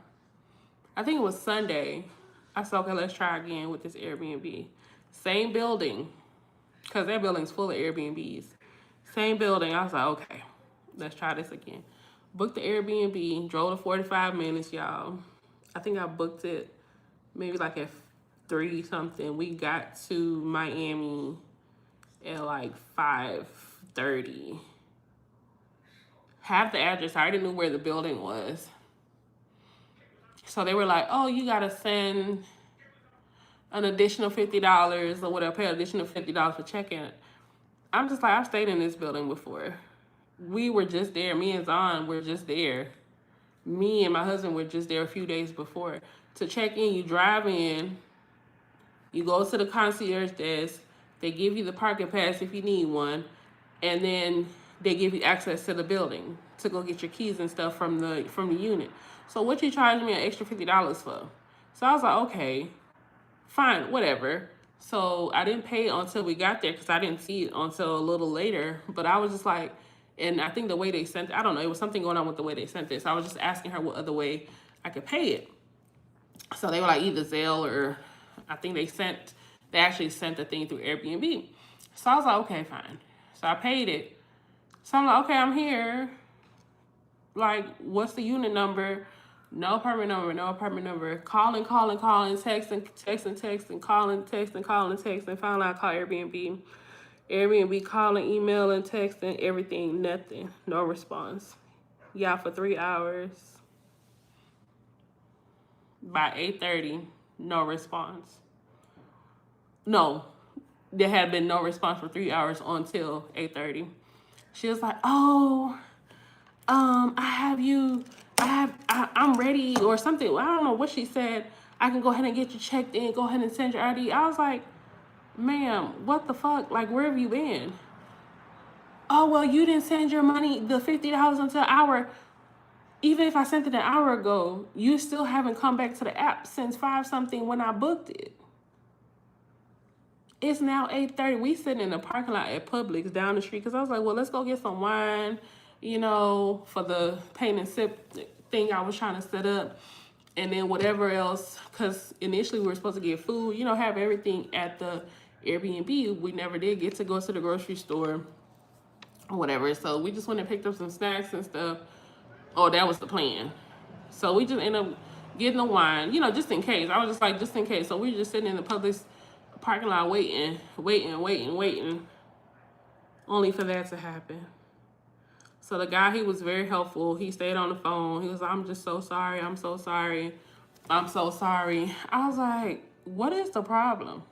S1: I think it was Sunday. I said, okay, let's try again with this Airbnb. Same building, because that building's full of Airbnbs. Same building. I was like, okay, let's try this again. Booked the Airbnb, drove to 45 minutes, y'all. I think I booked it maybe like at 3 something. We got to Miami at like 5:30. Have the address. I already knew where the building was. So they were like, oh, you got to send an additional $50 or whatever, pay an additional $50 for check-in. I'm just like, I've stayed in this building before. We were just there. Me and Zon were just there. Me and my husband were just there a few days before. To check in, you drive in, you go to the concierge desk, they give you the parking pass if you need one, and then they give you access to the building to go get your keys and stuff from the unit. So what you charging me an extra $50 for? So I was like, okay, fine, whatever. So I didn't pay until we got there because I didn't see it until a little later. But I was just like, and I think the way they sent it, I don't know, it was something going on with the way they sent it. So I was just asking her what other way I could pay it. So they were like either Zelle or I think they actually sent the thing through Airbnb. So I was like, okay, fine. So I paid it. So I'm like, okay, I'm here. Like, what's the unit number? No apartment number, no apartment number. Calling, texting, calling, texting. Finally, I call Airbnb. Airbnb calling, emailing, texting, everything, nothing. No response. Yeah, for 3 hours. By 8:30, no response. No, there had been no response for 3 hours until 8:30. She was like, oh, I'm ready or something. I don't know what she said. I can go ahead and get you checked in, go ahead and send your ID. I was like, ma'am, what the fuck? Like, where have you been? Oh, well, you didn't send your money, the $50 until an hour. Even if I sent it an hour ago, you still haven't come back to the app since 5 something when I booked it. It's now 8:30. We sitting in the parking lot at Publix down the street because I was like, well, let's go get some wine, you know, for the paint and sip thing I was trying to set up. And then whatever else, because initially we were supposed to get food, you know, have everything at the Airbnb. We never did get to go to the grocery store or whatever. So we just went and picked up some snacks and stuff. Oh, that was the plan. So we just ended up getting the wine, you know, just in case. I was just like, just in case. So we were just sitting in the Publix parking lot waiting, only for that to happen. So the guy, he was very helpful. He stayed on the phone. He was like, I'm just so sorry. I'm so sorry. I'm so sorry. I was like, what is the problem?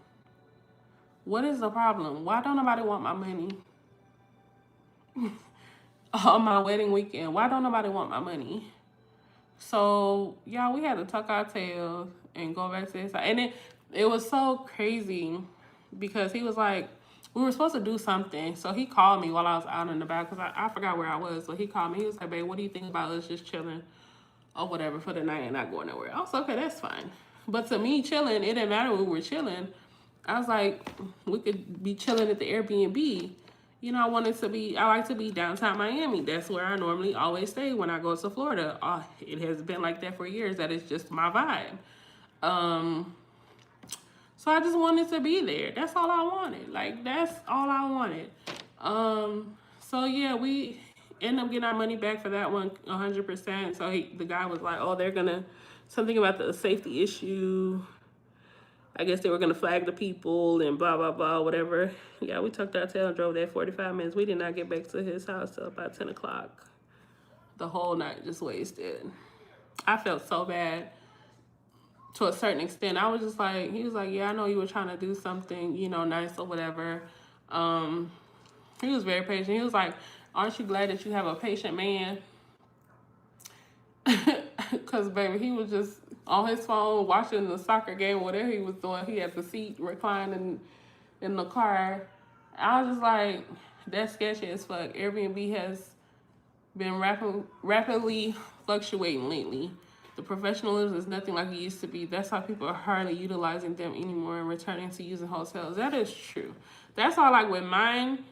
S1: What is the problem? Why don't nobody want my money? On my wedding weekend. Why don't nobody want my money? So, y'all, we had to tuck our tails and go back to his side. And it was so crazy because he was like, we were supposed to do something. So he called me while I was out in the back because I forgot where I was. So he called me. He was like, babe, what do you think about us just chilling or whatever for the night and not going nowhere? I was like, okay, that's fine. But to me, chilling, it didn't matter when we were chilling. I was like, we could be chilling at the Airbnb. You know, I like to be downtown Miami. That's where I normally always stay when I go to Florida. It has been like that for years. That is just my vibe. So I just wanted to be there. That's all I wanted. Like, that's all I wanted. So yeah, we end up getting our money back for that one 100%. So the guy was like, oh, they're gonna, something about the safety issue. I guess they were going to flag the people and blah, blah, blah, whatever. Yeah, we tucked our tail and drove there 45 minutes. We did not get back to his house till about 10 o'clock. The whole night just wasted. I felt so bad. to a certain extent. I was just like, he was like, yeah, I know you were trying to do something, you know, nice or whatever. He was very patient. He was like, aren't you glad that you have a patient man? Because, baby, he was just on his phone watching the soccer game, whatever he was doing. He had the seat reclining in the car. I was just like, that's sketchy as fuck. Airbnb has been rapidly fluctuating lately. The professionalism is nothing like it used to be. That's why people are hardly utilizing them anymore and returning to using hotels. That is true. That's why, like with mine,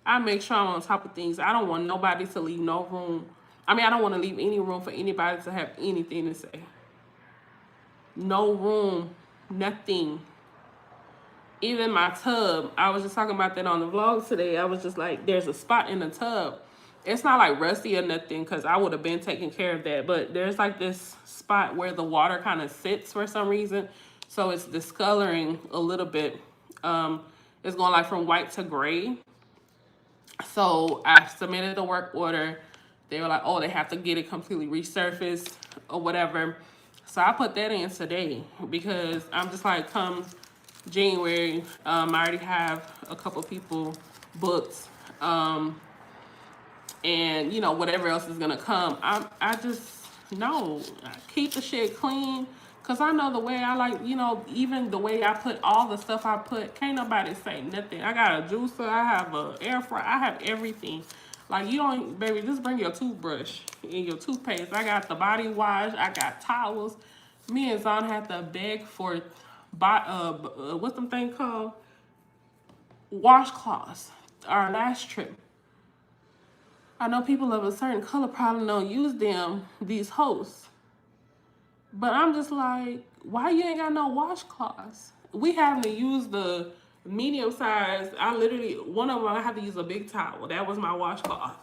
S1: I make sure I'm on top of things. I don't want nobody to leave no room. I mean, I don't want to leave any room for anybody to have anything to say. No room, nothing. Even my tub, I was just talking about that on the vlog today. I was just like, there's a spot in the tub. It's not like rusty or nothing because I would have been taking care of that. But there's like this spot where the water kind of sits for some reason. So it's discoloring a little bit. It's going like from white to gray. So I submitted the work order. They were like, oh, they have to get it completely resurfaced or whatever. So I put that in today because I'm just like, come January, I already have a couple people booked. And, you know, whatever else is going to come. I just, no, keep the shit clean. Because I know the way I like, you know, even the way I put all the stuff I put, can't nobody say nothing. I got a juicer, I have an air fryer, I have everything. Like, you don't, baby, just bring your toothbrush and your toothpaste. I got the body wash, I got towels. Me and Zon had to beg for, what's them thing called? Washcloths. Our last trip. I know people of a certain color probably don't use these hosts. But I'm just like, why you ain't got no washcloths? We having to use the medium size. I literally, one of them, I had to use a big towel. That was my washcloth.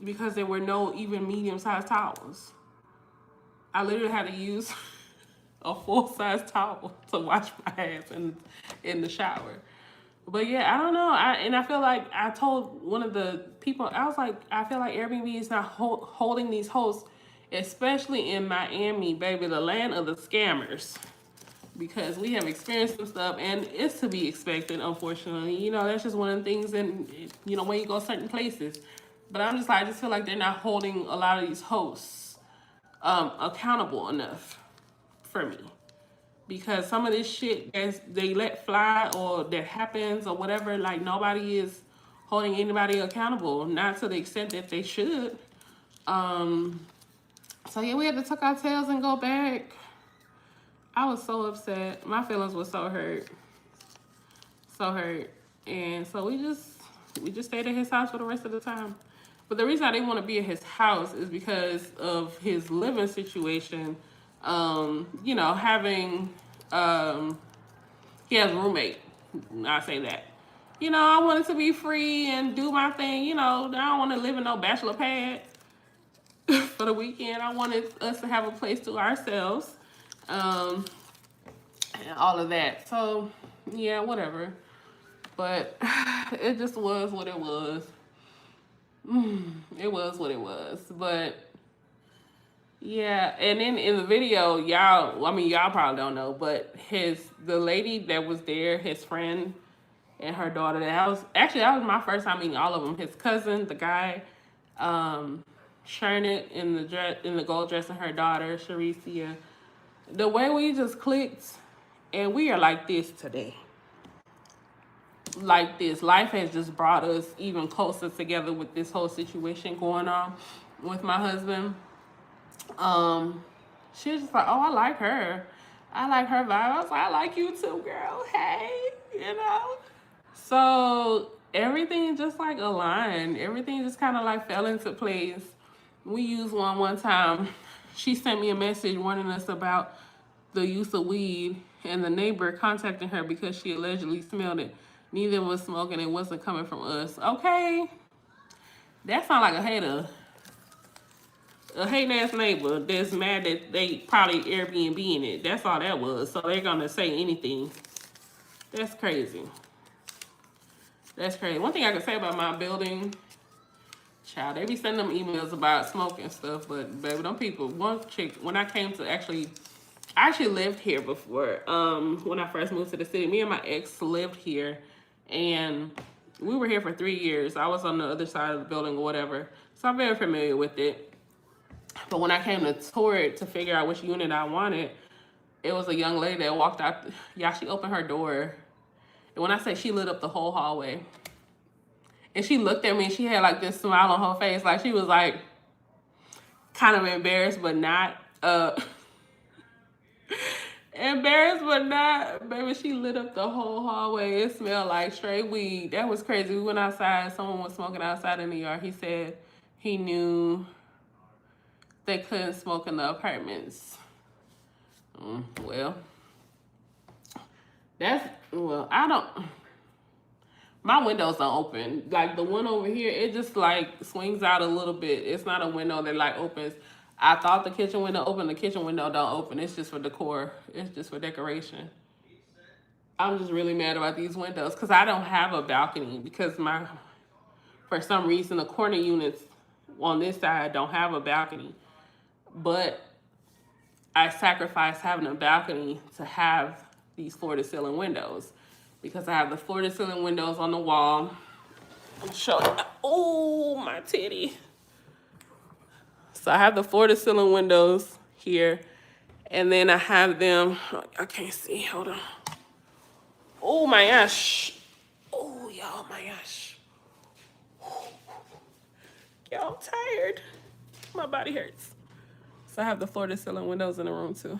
S1: Because there were no even medium sized towels. I literally had to use a full size towel to wash my hands in the shower. But yeah, I don't know. I feel like I told one of the people, I was like, I feel like Airbnb is not holding these hosts, especially in Miami, baby, the land of the scammers. Because we have experienced some stuff, and it's to be expected, unfortunately. You know, that's just one of the things, and you know, when you go certain places. But I'm just like, I just feel like they're not holding a lot of these hosts accountable enough for me. Because some of this shit that they let fly or that happens or whatever, like nobody is holding anybody accountable, not to the extent that they should. So yeah, we had to tuck our tails and go back. I was so upset. My feelings were so hurt. So hurt. And so we just stayed at his house for the rest of the time. But the reason I didn't want to be at his house is because of his living situation. You know, having he has a roommate. I say that. You know, I wanted to be free and do my thing. You know, I don't want to live in no bachelor pad for the weekend. I wanted us to have a place to ourselves. And all of that. So, yeah, whatever. But it just was what it was. It was what it was. But yeah, and then in the video, y'all probably don't know, but the lady that was there, his friend and her daughter, that was my first time meeting all of them. His cousin, the guy, Shernet in the gold dress, and her daughter, Sharicia. The way we just clicked, and we are like this today. Like this. Life has just brought us even closer together with this whole situation going on with my husband. She was just like, oh, I like her. I like her vibe. I was like, I like you too, girl. Hey, you know? So everything just like aligned. Everything just kind of like fell into place. We used one time. She sent me a message warning us about the use of weed, and the neighbor contacting her because she allegedly smelled it. Neither was smoking. It wasn't coming from us. Okay. That sounds like a hater. A hating ass neighbor that's mad that they probably Airbnb in it. That's all that was. So they're going to say anything. That's crazy. That's crazy. One thing I can say about my building, Child, they be sending them emails about smoking stuff, but baby, them people, one chick, when I came to I actually lived here before. When I first moved to the city, me and my ex lived here, and we were here for 3 years. I was on the other side of the building or whatever, so I'm very familiar with it. But when I came to tour it to figure out which unit I wanted, it was a young lady that walked out. Yeah, she opened her door, and when I say she lit up the whole hallway, and she looked at me, and she had like this smile on her face, like she was like kind of embarrassed, but not. Embarrassed, but not. Baby, she lit up the whole hallway. It smelled like straight weed. That was crazy. We went outside. Someone was smoking outside in the yard. He said he knew they couldn't smoke in the apartments. Well, I don't. My windows don't open. Like the one over here, it just like swings out a little bit. It's not a window that like opens. I thought the kitchen window opened. The kitchen window don't open. It's just for decor. It's just for decoration. I'm just really mad about these windows because I don't have a balcony because for some reason, the corner units on this side don't have a balcony. But I sacrificed having a balcony to have these floor-to-ceiling windows because I have the floor-to-ceiling windows on the wall. I'm showing you. Oh, my titty. So I have the floor-to-ceiling windows here, and then I have them. I can't see. Hold on. Oh my gosh. Oh, y'all, my gosh. Y'all, I'm tired. My body hurts. So I have the floor-to-ceiling windows in the room too.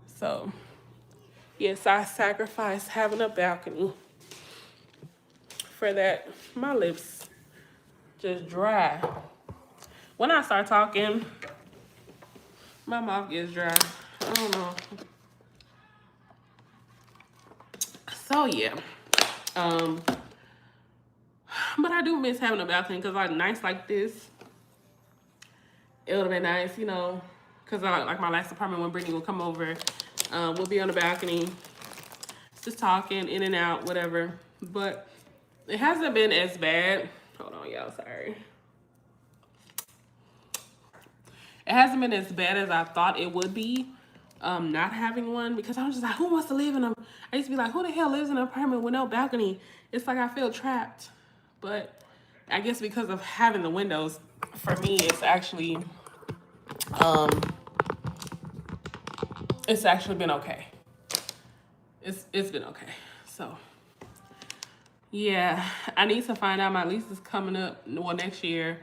S1: So, yes, I sacrificed having a balcony for that. My lips just dry. When I start talking, my mouth gets dry. I don't know. So yeah, but I do miss having a balcony because like nights like this, it would have been nice, you know, because like my last apartment when Brittany would come over, we'll be on the balcony, just talking in and out, whatever. But it hasn't been as bad. Hold on, y'all, sorry. It hasn't been as bad as I thought it would be. Not having one because I was just like, who wants to live in them? I used to be like, who the hell lives in an apartment with no balcony? It's like I feel trapped. But I guess because of having the windows, for me, it's actually been okay. It's been okay. So yeah, I need to find out my lease is coming up next year.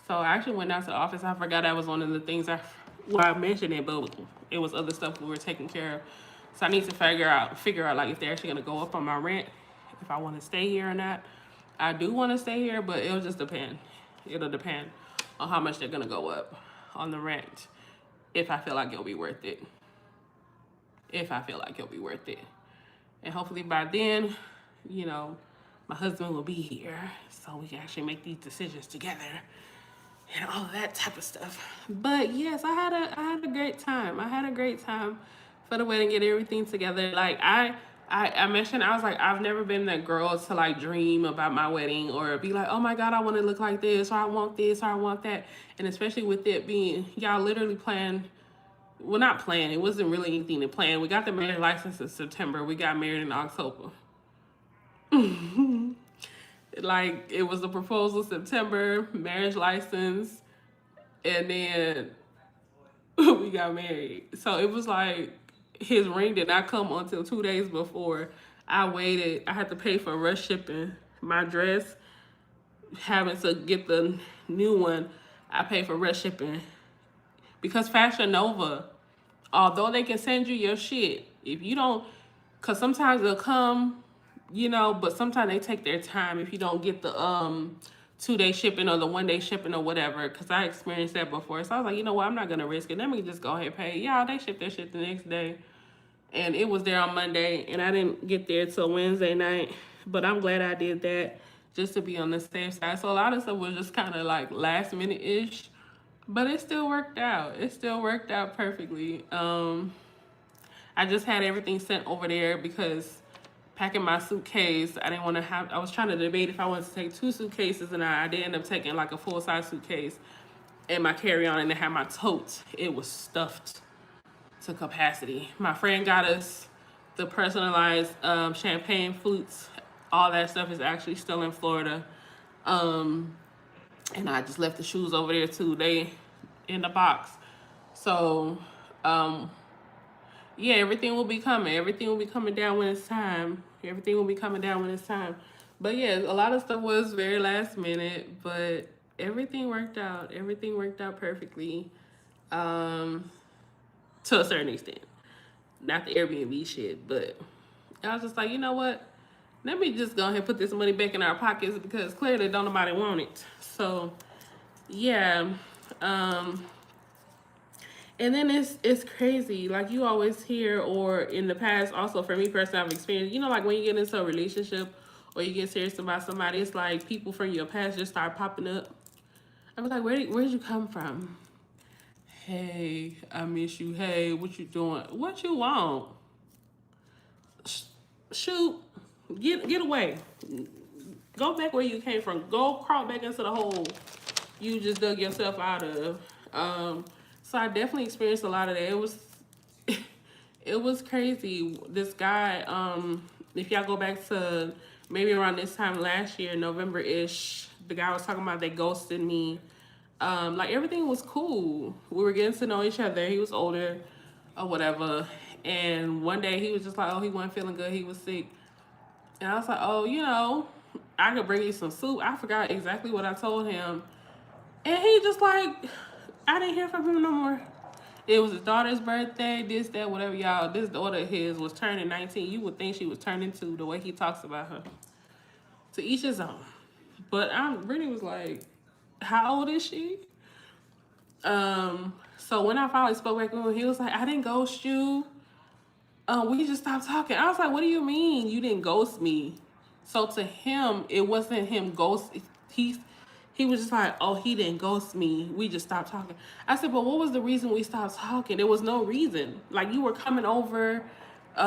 S1: So I actually went down to the office. I forgot that was one of the things I mentioned it, but it was other stuff we were taking care of. So I need to figure out like if they're actually gonna go up on my rent, if I want to stay here or not. I do want to stay here, but it'll just depend. It'll depend on how much they're gonna go up on the rent. If I feel like it'll be worth it. And hopefully by then, you know, my husband will be here, so we can actually make these decisions together. And all of that type of stuff. But yes, I had a great time. I had a great time for the wedding, get everything together. Like I mentioned, I was like, I've never been that girl to like dream about my wedding or be like, oh my God, I want to look like this, or I want this, or I want that. And especially with it being, y'all literally planned, well, not planned, it wasn't really anything to plan. We got the marriage license in September. We got married in October. Like it was the proposal September, marriage license, and then we got married. So it was like his ring did not come until 2 days before. I waited. I had to pay for rush shipping. My dress, having to get the new one, I paid for rush shipping. Because Fashion Nova, although they can send you your shit, if you don't, because sometimes they'll come, you know, but sometimes they take their time if you don't get the 2-day shipping or the 1-day shipping or whatever, because I experienced that before. So I was like, you know what, I'm not going to risk it. Let me just go ahead and pay. Yeah, they shipped their shit the next day. And it was there on Monday, and I didn't get there till Wednesday night. But I'm glad I did that just to be on the safe side. So a lot of stuff was just kind of like last minute-ish, but it still worked out. It still worked out perfectly. I just had everything sent over there because packing my suitcase. I didn't want to have, I was trying to debate if I wanted to take 2 suitcases, and I did end up taking like a full-size suitcase and my carry-on, and it had my tote. It was stuffed to capacity. My friend got us the personalized champagne flutes. All that stuff is actually still in Florida. And I just left the shoes over there too. They in the box. So, yeah, everything will be coming. Everything will be coming down when it's time. Everything will be coming down when it's time. But yeah, a lot of stuff was very last minute, but everything worked out. Everything worked out perfectly. To a certain extent. Not the Airbnb shit, but I was just like, you know what? Let me just go ahead and put this money back in our pockets, because clearly don't nobody want it. So, yeah. And then it's crazy. Like, you always hear, or in the past also for me personally, I've experienced, you know, like when you get into a relationship or you get serious about somebody, it's like people from your past just start popping up. I was like, where'd you come from? Hey, I miss you. Hey, what you doing? What you want? Shoot, get away. Go back where you came from. Go crawl back into the hole you just dug yourself out of. So I definitely experienced a lot of that. It was crazy. This guy, if y'all go back to maybe around this time last year, November-ish, the guy was talking about they ghosted me. Like, everything was cool. We were getting to know each other. He was older or whatever. And one day he was just like, oh, he wasn't feeling good. He was sick. And I was like, oh, you know, I could bring you some soup. I forgot exactly what I told him. And he just like, I didn't hear from him no more. It was his daughter's birthday, this, that, whatever, y'all. This daughter of his was turning 19. You would think she was turning 2 the way he talks about her. To each his own. But I really was like, how old is she? So when I finally spoke back with him, he was like, I didn't ghost you. We just stopped talking. I was like, what do you mean you didn't ghost me? So to him, it wasn't him ghost. He was just like, oh, he didn't ghost me. We just stopped talking. I said, but what was the reason we stopped talking? There was no reason. Like, you were coming over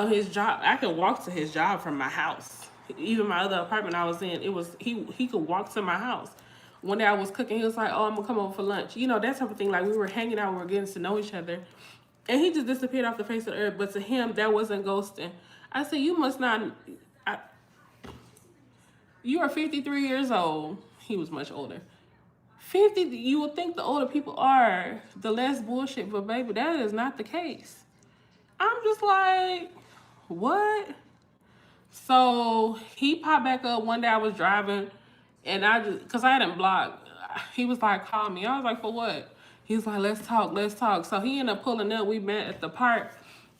S1: his job. I could walk to his job from my house. Even my other apartment I was in, it was he could walk to my house. One day I was cooking. He was like, oh, I'm going to come over for lunch. You know, that type of thing. Like, we were hanging out. We were getting to know each other. And he just disappeared off the face of the earth. But to him, that wasn't ghosting. I said, you must not... You are 53 years old. He was much older. 50, you would think the older people are, the less bullshit. But, baby, that is not the case. I'm just like, what? So he popped back up one day. I was driving, and because I hadn't blocked, he was like, call me. I was like, for what? He was like, let's talk, let's talk. So he ended up pulling up. We met at the park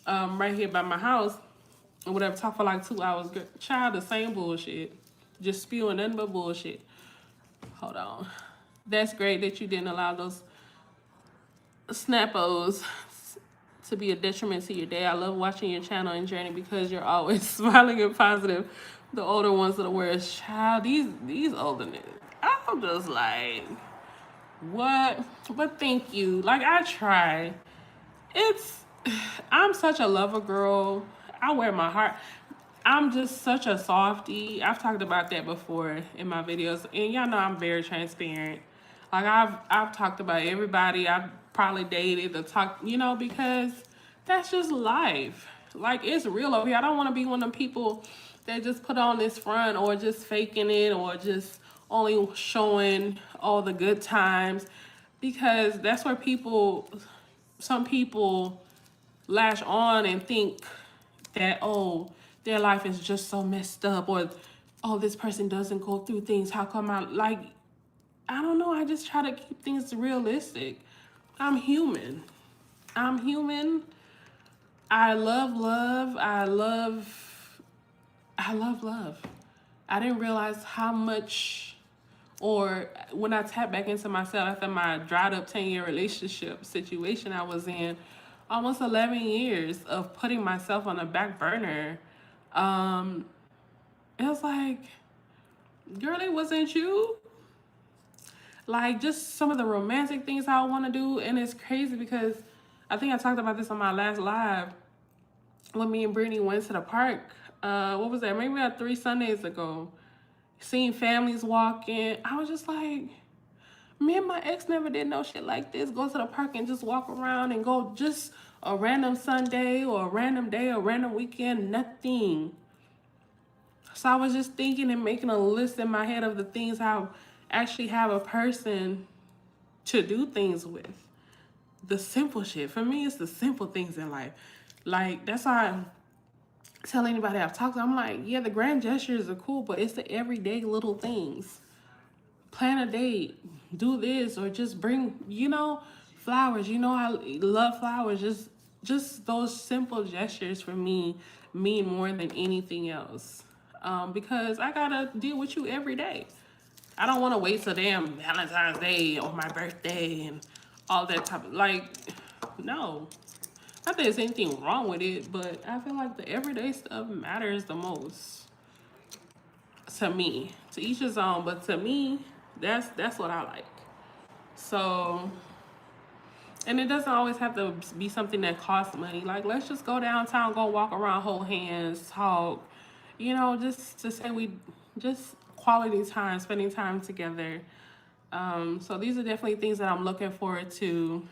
S1: right here by my house, and whatever, talk for like 2 hours. Child, the same bullshit. Just spewing nothing but bullshit. Hold on. That's great that you didn't allow those snappos to be a detriment to your day. I love watching your channel and journey because you're always smiling and positive. The older ones are the worst. Child, these older niggas, I'm just like, what? But thank you. Like, I try. I'm such a lover girl. I wear my heart. I'm just such a softie. I've talked about that before in my videos, and y'all know I'm very transparent. Like, I've talked about everybody I've probably dated or talked, you know, because that's just life. Like, it's real over here. I don't want to be one of them people that just put on this front or just faking it or just only showing all the good times, because that's where some people lash on and think that, oh, their life is just so messed up, or, oh, this person doesn't go through things. How come I don't know. I just try to keep things realistic. I'm human. I love love. I love love. I didn't realize how much, or when I tapped back into myself after my dried up 10-year relationship situation I was in, almost 11 years of putting myself on the back burner. It was like, girl, it wasn't you. Like, just some of the romantic things I want to do. And it's crazy because I think I talked about this on my last live. When me and Brittany went to the park what was that? Maybe about 3 Sundays ago. Seeing families walking. I was just like, me and my ex never did no shit like this. Go to the park and just walk around and go just a random Sunday or a random day or a random weekend, nothing. So I was just thinking and making a list in my head of the things I actually have a person to do things with. The simple shit. For me, it's the simple things in life. Like, that's why I tell anybody I've talked to, I'm like, yeah, the grand gestures are cool, but it's the everyday little things. Plan a date, do this, or just bring, flowers. I love flowers. Just those simple gestures for me mean more than anything else. Because I gotta deal with you every day. I don't want to wait till damn Valentine's Day or my birthday and all that type of, like, no. Not that there's anything wrong with it, but I feel like the everyday stuff matters the most to me. To each his own, but to me, that's what I like. So, and it doesn't always have to be something that costs money. Like, let's just go downtown, go walk around, hold hands, talk. Just to say we just quality time, spending time together. So these are definitely things that I'm looking forward to.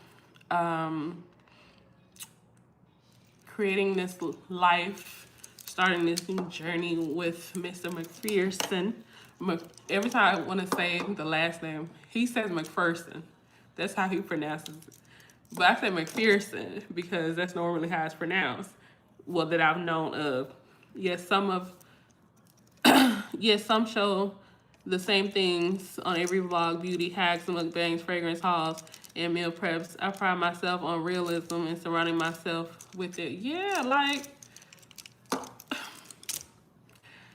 S1: Creating this life, starting this new journey with Mr. McPherson. Every time I want to say the last name, he says McPherson. That's how he pronounces it. But I say McPherson because that's normally how it's pronounced. Well, that I've known of. Yes, some show the same things on every vlog: beauty hacks, mukbangs, fragrance hauls, and meal preps. I pride myself on realism and surrounding myself with it. Yeah, like,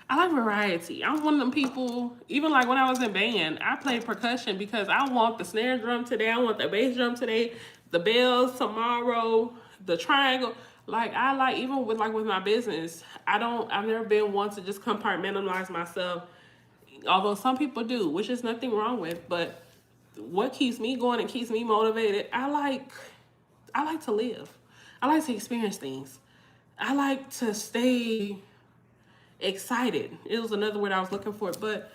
S1: I like variety. I'm one of them people, even like when I was in band, I played percussion because I want the snare drum today, I want the bass drum today, the bells tomorrow, the triangle. Like, I like, even with my business, I've never been one to just compartmentalize myself. Although some people do, which is nothing wrong with, but what keeps me going and keeps me motivated, I like to live. I like to experience things. I like to stay excited. It was another word I was looking for, but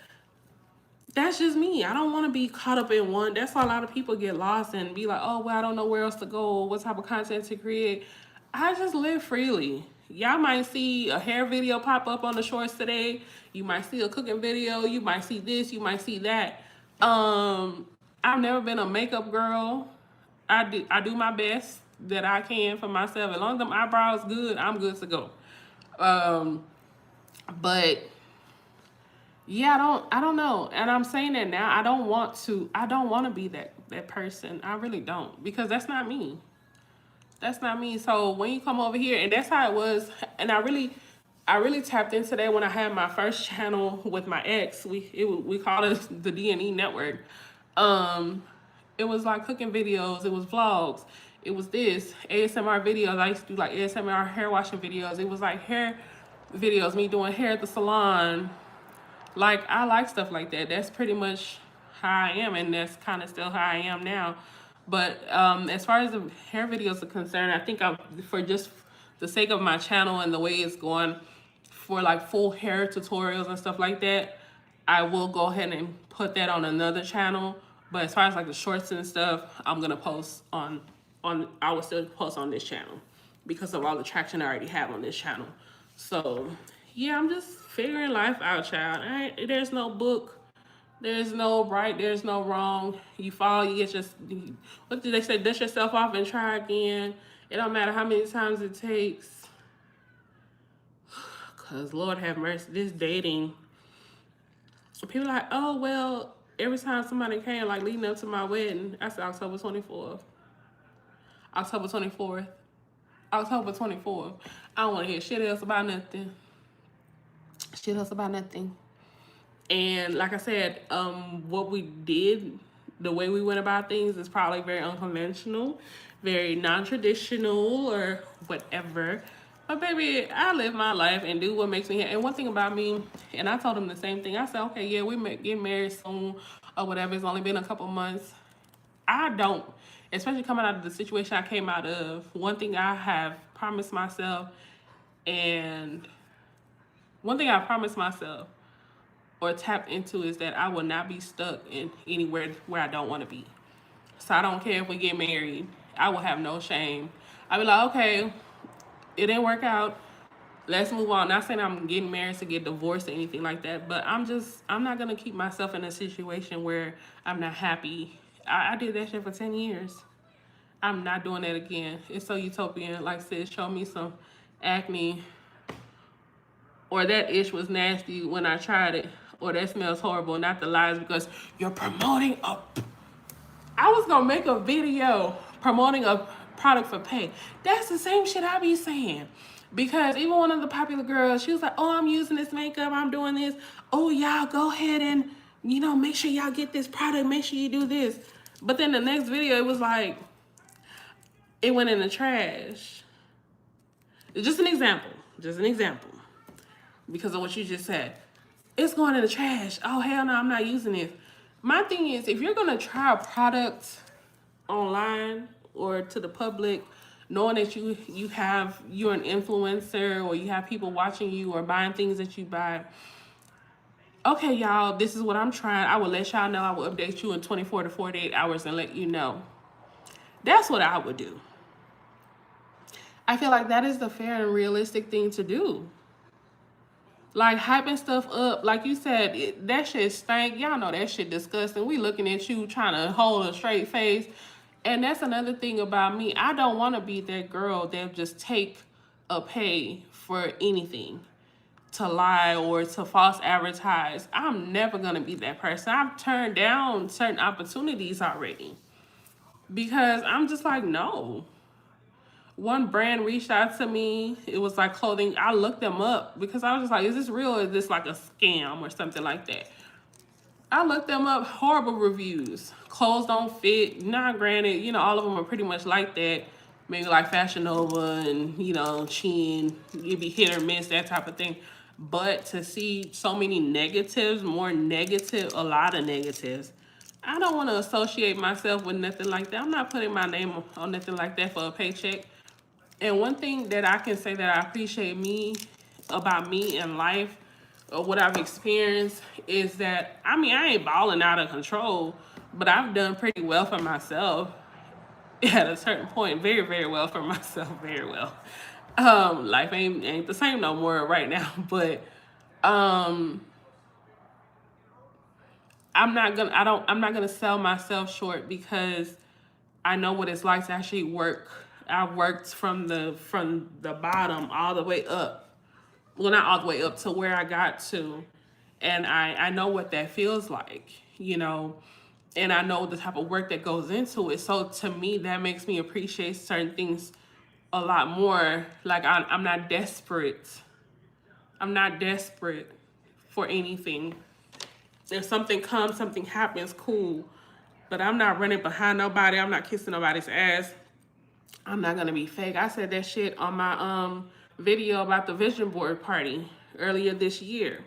S1: that's just me. I don't want to be caught up in one. That's why a lot of people get lost and be like, oh, well, I don't know where else to go, what type of content to create. I just live freely. Y'all might see a hair video pop up on the shorts today. You might see a cooking video. You might see this. You might see that. I've never been a makeup girl. I do my best that I can for myself. As long as them eyebrows good, I'm good to go. But yeah, I don't know. And I'm saying that now. I don't want to be that person. I really don't, because that's not me. That's not me. So when you come over here, and that's how it was, and I really tapped into that when I had my first channel with my ex. We called it the D&E Network. It was like cooking videos, it was vlogs, it was this ASMR videos. I used to do like ASMR hair washing videos. It was like hair videos, me doing hair at the salon. Like, I like stuff like that. That's pretty much how I am, and that's kind of still how I am now. But as far as the hair videos are concerned, I think for just the sake of my channel and the way it's going, for like full hair tutorials and stuff like that, I will go ahead and put that on another channel. But as far as like the shorts and stuff, I'm gonna post I will still post on this channel because of all the traction I already have on this channel. So yeah, I'm just figuring life out, child. There's no book, there's no right, there's no wrong. You fall, what did they say? Dust yourself off and try again. It don't matter how many times it takes. Cause Lord have mercy, this dating. People are like, oh, well, every time somebody came, like leading up to my wedding, I said October 24th. October 24th. October 24th. I don't want to hear shit else about nothing. Shit else about nothing. And like I said, what we did, the way we went about things is probably very unconventional, very non-traditional or whatever. But baby, I live my life and do what makes me happy. And one thing about me, and I told him the same thing. I said, okay, yeah, we may get married soon or whatever. It's only been a couple months. I don't, especially coming out of the situation I came out of, one thing I have promised myself, and One thing I promised myself or tap into is that I will not be stuck in anywhere where I don't want to be. So I don't care if we get married. I will have no shame. I'll be like, okay, it didn't work out. Let's move on. Not saying I'm getting married to get divorced or anything like that, but I'm not gonna keep myself in a situation where I'm not happy. I did that shit for 10 years. I'm not doing that again. It's so utopian. Like I said, show me some acne, or that itch was nasty when I tried it, or that smells horrible. Not the lies, because you're promoting a. I was gonna make a video promoting a product for pay. That's the same shit I be saying. Because even one of the popular girls, she was like, "Oh, I'm using this makeup. I'm doing this. Oh, y'all go ahead and make sure y'all get this product. Make sure you do this." But then the next video, it was like it went in the trash. Just an example. Just an example. Because of what you just said. It's going in the trash. Oh, hell no, I'm not using it. My thing is, if you're going to try a product online or to the public, knowing that you're an influencer, or you have people watching you or buying things that you buy, okay, y'all, this is what I'm trying. I will let y'all know. I will update you in 24 to 48 hours and let you know. That's what I would do. I feel like that is the fair and realistic thing to do. Like, hyping stuff up, like you said, that shit stank. Y'all know that shit disgusting. We looking at you trying to hold a straight face. And that's another thing about me. I don't want to be that girl that just take a pay for anything, to lie or to false advertise. I'm never going to be that person. I've turned down certain opportunities already because I'm just like, no. One brand reached out to me. It was like clothing. I looked them up because I was just like, is this real or is this like a scam or something like that? I looked them up. Horrible reviews. Clothes don't fit. Not granted, all of them are pretty much like that. Maybe like Fashion Nova and, Shein. It'd be hit or miss, that type of thing. But to see so many negatives, more negative, a lot of negatives, I don't want to associate myself with nothing like that. I'm not putting my name on nothing like that for a paycheck. And one thing that I can say that I appreciate about me in life, or what I've experienced, is that, I ain't balling out of control, but I've done pretty well for myself at a certain point. Very, very well for myself. Very well. Life ain't the same no more right now, but I'm not gonna sell myself short, because I know what it's like to actually work. I worked from the bottom all the way up. Well, not all the way up to where I got to. And I know what that feels like, and I know the type of work that goes into it. So to me, that makes me appreciate certain things a lot more. Like, I'm not desperate. I'm not desperate for anything. If something comes, something happens, cool. But I'm not running behind nobody. I'm not kissing nobody's ass. I'm not gonna be fake. I said that shit on my video about the vision board party earlier this year.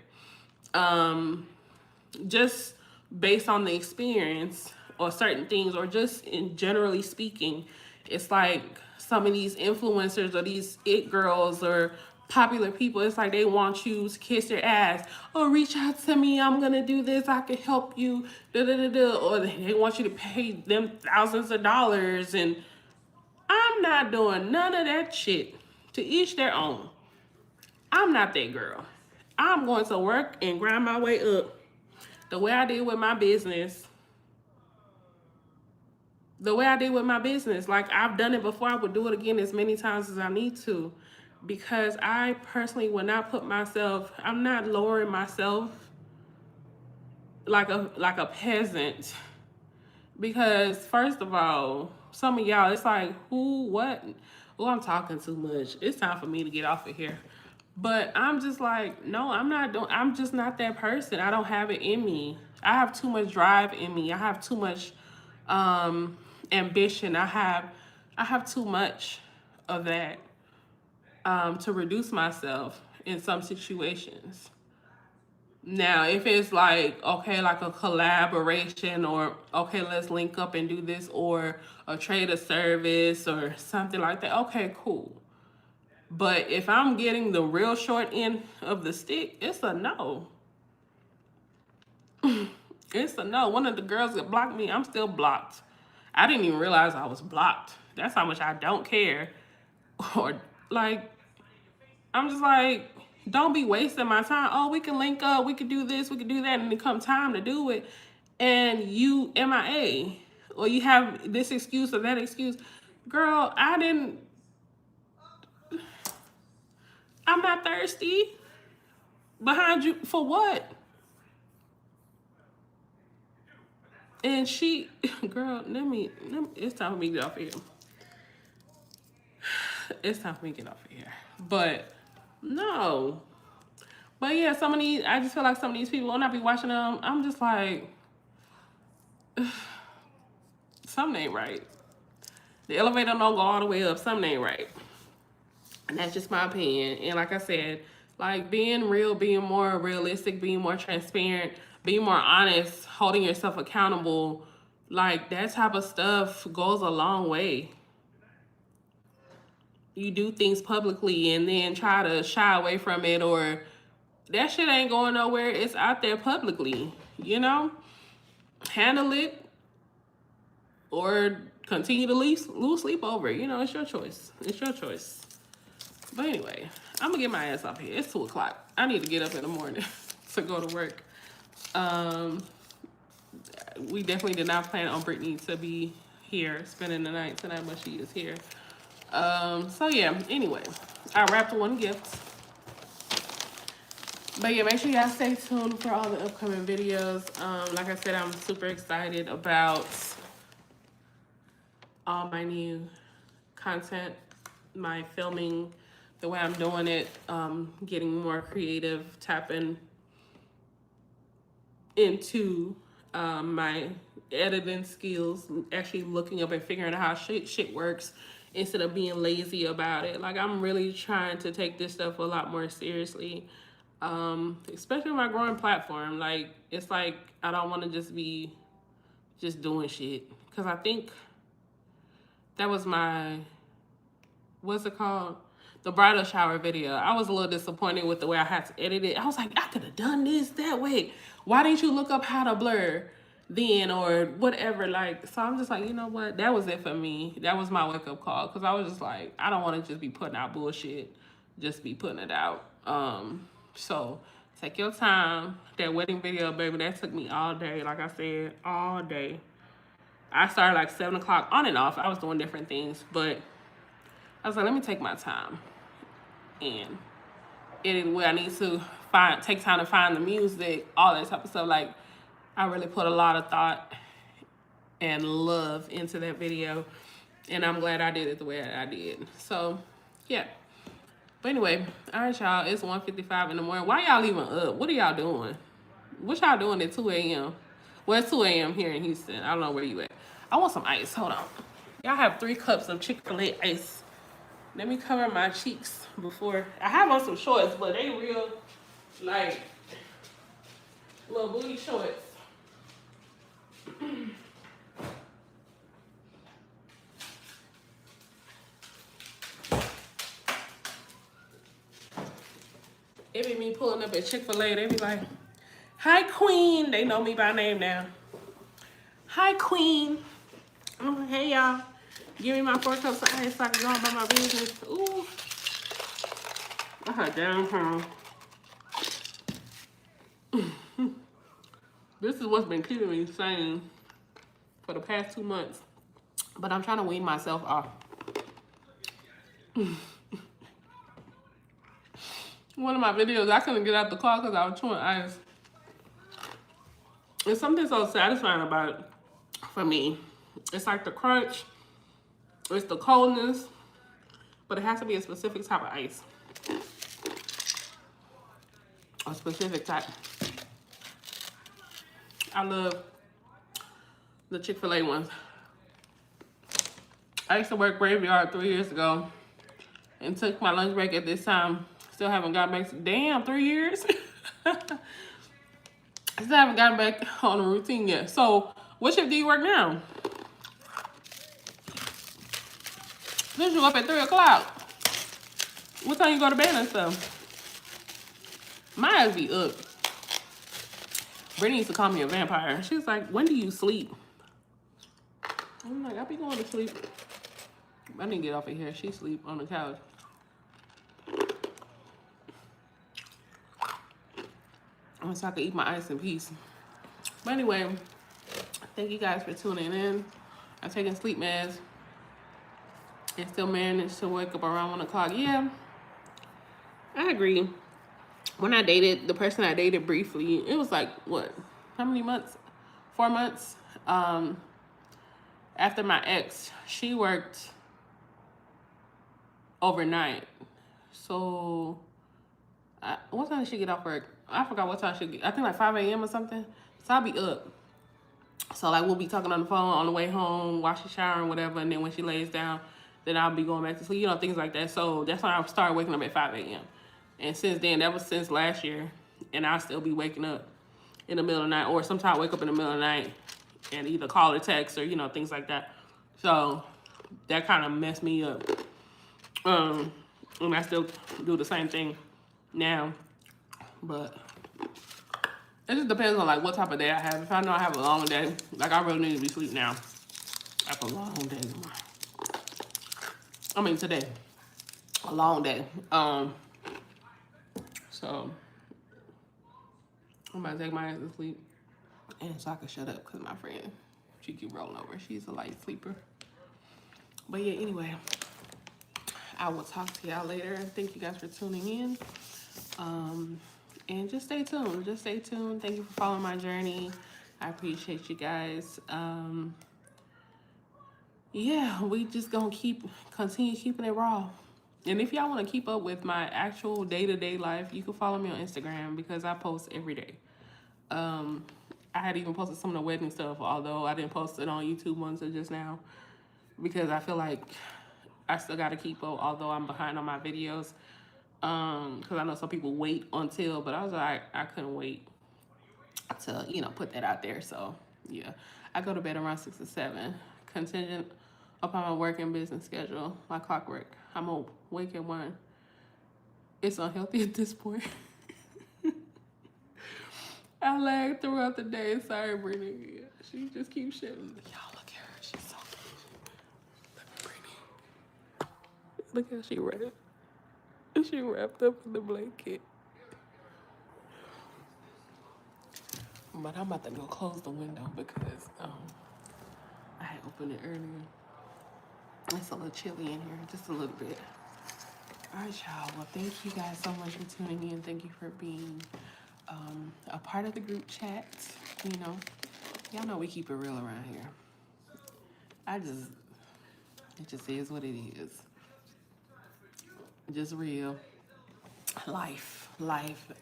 S1: Just based on the experience or certain things, or just in generally speaking, it's like some of these influencers or these it girls or popular people, it's like they want you to kiss their ass. Oh, reach out to me. I'm gonna do this. I can help you. Da da da da. Or they want you to pay them thousands of dollars, and I'm not doing none of that shit. To each their own. I'm not that girl. I'm going to work and grind my way up the way I did with my business. Like, I've done it before. I would do it again as many times as I need to, because I personally would not put myself, I'm not lowering myself like a peasant. Because first of all, some of y'all, it's like, who, what? Oh, I'm talking too much. It's time for me to get off of here. But I'm just like, no, I'm just not that person. I don't have it in me. I have too much drive in me. I have too much ambition. I have too much of that to reduce myself in some situations. Now, if it's like, okay, like a collaboration, or okay, let's link up and do this, or a trade of service or something like that, okay, cool. But if I'm getting the real short end of the stick, it's a no. It's a no. One of the girls that blocked me, I'm still blocked. I didn't even realize I was blocked. That's how much I don't care. Or like, I'm just like, don't be wasting my time. Oh, we can link up, we can do this, we can do that, and it come time to do it, and you MIA, or you have this excuse or that excuse. Girl, I'm not thirsty. Behind you for what? And she, girl, let me, it's time for me to get off of here. It's time for me to get off of here. But no. But yeah, some of these, I just feel like some of these people, when I be watching them, I'm just like, something ain't right. The elevator don't go all the way up. Something ain't right. And that's just my opinion. And like I said, like being real, being more realistic, being more transparent, being more honest, holding yourself accountable, like that type of stuff goes a long way. You do things publicly and then try to shy away from it, or that shit ain't going nowhere. It's out there publicly, you know? Handle it or continue to lose sleep over it. You know, it's your choice. It's your choice. But anyway, I'm gonna get my ass up here. It's 2 o'clock. I need to get up in the morning to go to work. We definitely did not plan on Brittany to be here spending the night tonight, but she is here. So yeah, anyway, I wrapped one gift. But yeah, make sure y'all stay tuned for all the upcoming videos. Like I said, I'm super excited about all my new content, my filming, the way I'm doing it, getting more creative, tapping into my editing skills, actually looking up and figuring out how shit works instead of being lazy about it. Like, I'm really trying to take this stuff a lot more seriously, especially my growing platform. Like, it's like I don't want to just be just doing shit, because I think that was my, what's it called? The bridal shower video. I was a little disappointed with the way I had to edit it. I was like, I could have done this that way. Why didn't you look up how to blur then or whatever? Like, so I'm just like, you know what? That was it for me. That was my wake up call. Because I was just like, I don't want to just be putting out bullshit. Just be putting it out. So take your time. That wedding video, baby, that took me all day. Like I said, all day. I started like 7 o'clock on and off. I was doing different things, but I was like, let me take my time and edit where I need to take time to find the music, all that type of stuff. Like, I really put a lot of thought and love into that video, and I'm glad I did it the way I did. So, yeah. But anyway, all right, y'all. It's 1:55 in the morning. Why y'all even up? What are y'all doing? What y'all doing at 2 a.m.? Well, it's 2 a.m. here in Houston. I don't know where you at. I want some ice. Hold on. Y'all have 3 cups of Chick-fil-A ice. Let me cover my cheeks before. I have on some shorts, but they real, like, little booty shorts. It be me pulling up at Chick-fil-A. They be like, hi, Queen. They know me by name now. Hi, Queen. Oh, hey, y'all. Give me my 4 cups of ice so I can go about my business. Ooh. Downtown. This is what's been keeping me sane for the past 2 months. But I'm trying to wean myself off. One of my videos, I couldn't get out the car because I was chewing ice. There's something so satisfying about it for me. It's like the crunch. It's the coldness. But it has to be a specific type of ice. A specific type. I love the Chick-fil-A ones. I used to work graveyard 3 years ago and took my lunch break at this time. Still haven't gotten back to, damn, 3 years? I still haven't gotten back on the routine yet. So, what shift do you work now? Since you up at 3 o'clock. What time you go to bed and stuff? My ass be up. Brittany used to call me a vampire. She was like, when do you sleep? I'm like, I be going to sleep. I didn't get off of here. She sleep on the couch. So I could eat my ice in peace. But anyway, thank you guys for tuning in. I'm taking sleep meds and still managed to wake up around 1 o'clock. Yeah, I agree. When I dated, the person I dated briefly, it was like, what? How many months? 4 months. After my ex, she worked overnight. So, what time did she get off work? I forgot what time she get. I think like 5 a.m. or something. So I'll be up. So like we'll be talking on the phone on the way home, while she's showering, whatever. And then when she lays down, then I'll be going back to sleep. You know, things like that. So that's when I started waking up at 5 a.m. And since then, that was since last year. And I'll still be waking up in the middle of the night, or sometimes wake up in the middle of the night and either call or text or, you know, things like that. So that kind of messed me up. And I still do the same thing now. But it just depends on like what type of day I have. If I know I have a long day, like I really need to be asleep now. I have a long day tomorrow. I mean today. A long day. So I'm about to take my ass to sleep. And so I can shut up because my friend, she keep rolling over. She's a light sleeper. But yeah, anyway, I will talk to y'all later. Thank you guys for tuning in. And just stay tuned. Just stay tuned. Thank you for following my journey. I appreciate you guys. Yeah, we just gonna continue keeping it raw. And if y'all want to keep up with my actual day-to-day life, you can follow me on Instagram because I post every day. I had even posted some of the wedding stuff, although I didn't post it on YouTube until just now because I feel like I still got to keep up, although I'm behind on my videos. Because I know some people wait until, but I was like, I couldn't wait to, you know, put that out there. So, yeah, I go to bed around 6 or 7, contingent upon my work and business schedule, my clockwork. I'm awake at 1. It's unhealthy at this point. I lag throughout the day. Sorry, Brittany. She just keeps shitting. Y'all look at her. She's so cute. Look at Brittany. Look how she wrapped. She wrapped up in the blanket. But I'm about to go close the window because I had opened it earlier. It's a little chilly in here, just a little bit. All right, y'all. Well, thank you guys so much for tuning in. Thank you for being a part of the group chat. You know, y'all know we keep it real around here. It just is what it is. Just real. Life.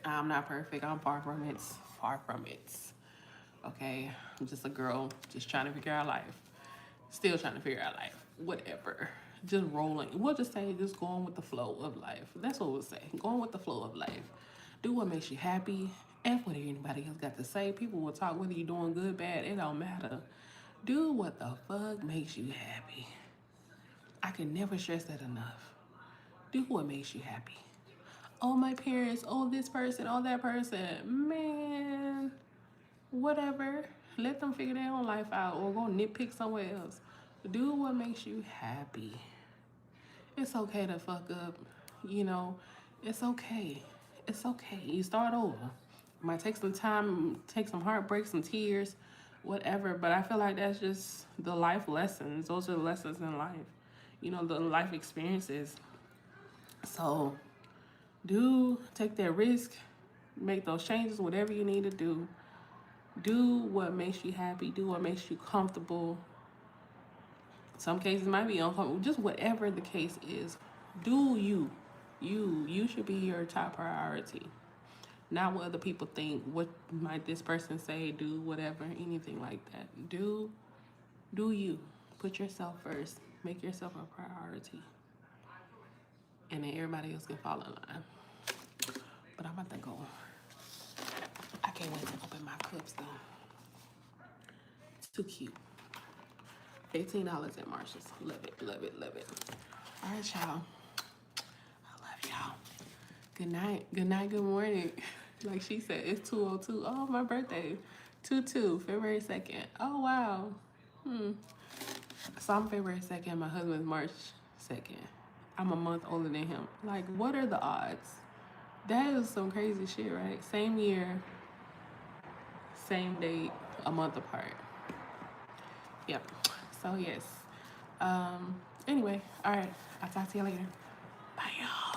S1: I'm not perfect. I'm far from it. Far from it. Okay? I'm just a girl just trying to figure out life. Still trying to figure out life. Whatever. Just rolling. We'll just say just going with the flow of life. That's what we'll say. Going with the flow of life. Do what makes you happy. F what anybody else got to say. People will talk whether you're doing good, bad. It don't matter. Do what the fuck makes you happy. I can never stress that enough. Do what makes you happy. Oh, my parents. Oh, this person. Oh, that person. Man. Whatever. Let them figure their own life out or go nitpick somewhere else. Do what makes you happy. It's okay to fuck up. You know, it's okay. It's okay. You start over. It might take some time, take some heartbreak, some tears, whatever. But I feel like that's just the life lessons. Those are the lessons in life. You know, the life experiences. So take that risk. Make those changes, whatever you need to do. Do what makes you happy. Do what makes you comfortable. Some cases might be uncomfortable. Just whatever the case is. Do you. You should be your top priority. Not what other people think. What might this person say, do, whatever, anything like that. Do you. Put yourself first. Make yourself a priority. And then everybody else can fall in line. But I'm about to go. I can't wait to open my cups though. It's too cute. $18 at Marshall's. Love it, love it, love it. All right, y'all. I love y'all. Good night. Good night. Good morning. Like she said, it's 2:02. Oh, my birthday. 2/2, February 2nd. Oh, wow. So I'm February 2nd. My husband's March 2nd. I'm a month older than him. Like, what are the odds? That is some crazy shit, right? Same year, same date, a month apart. Yep. So, yes. Anyway, all right. I'll talk to you later. Bye, y'all.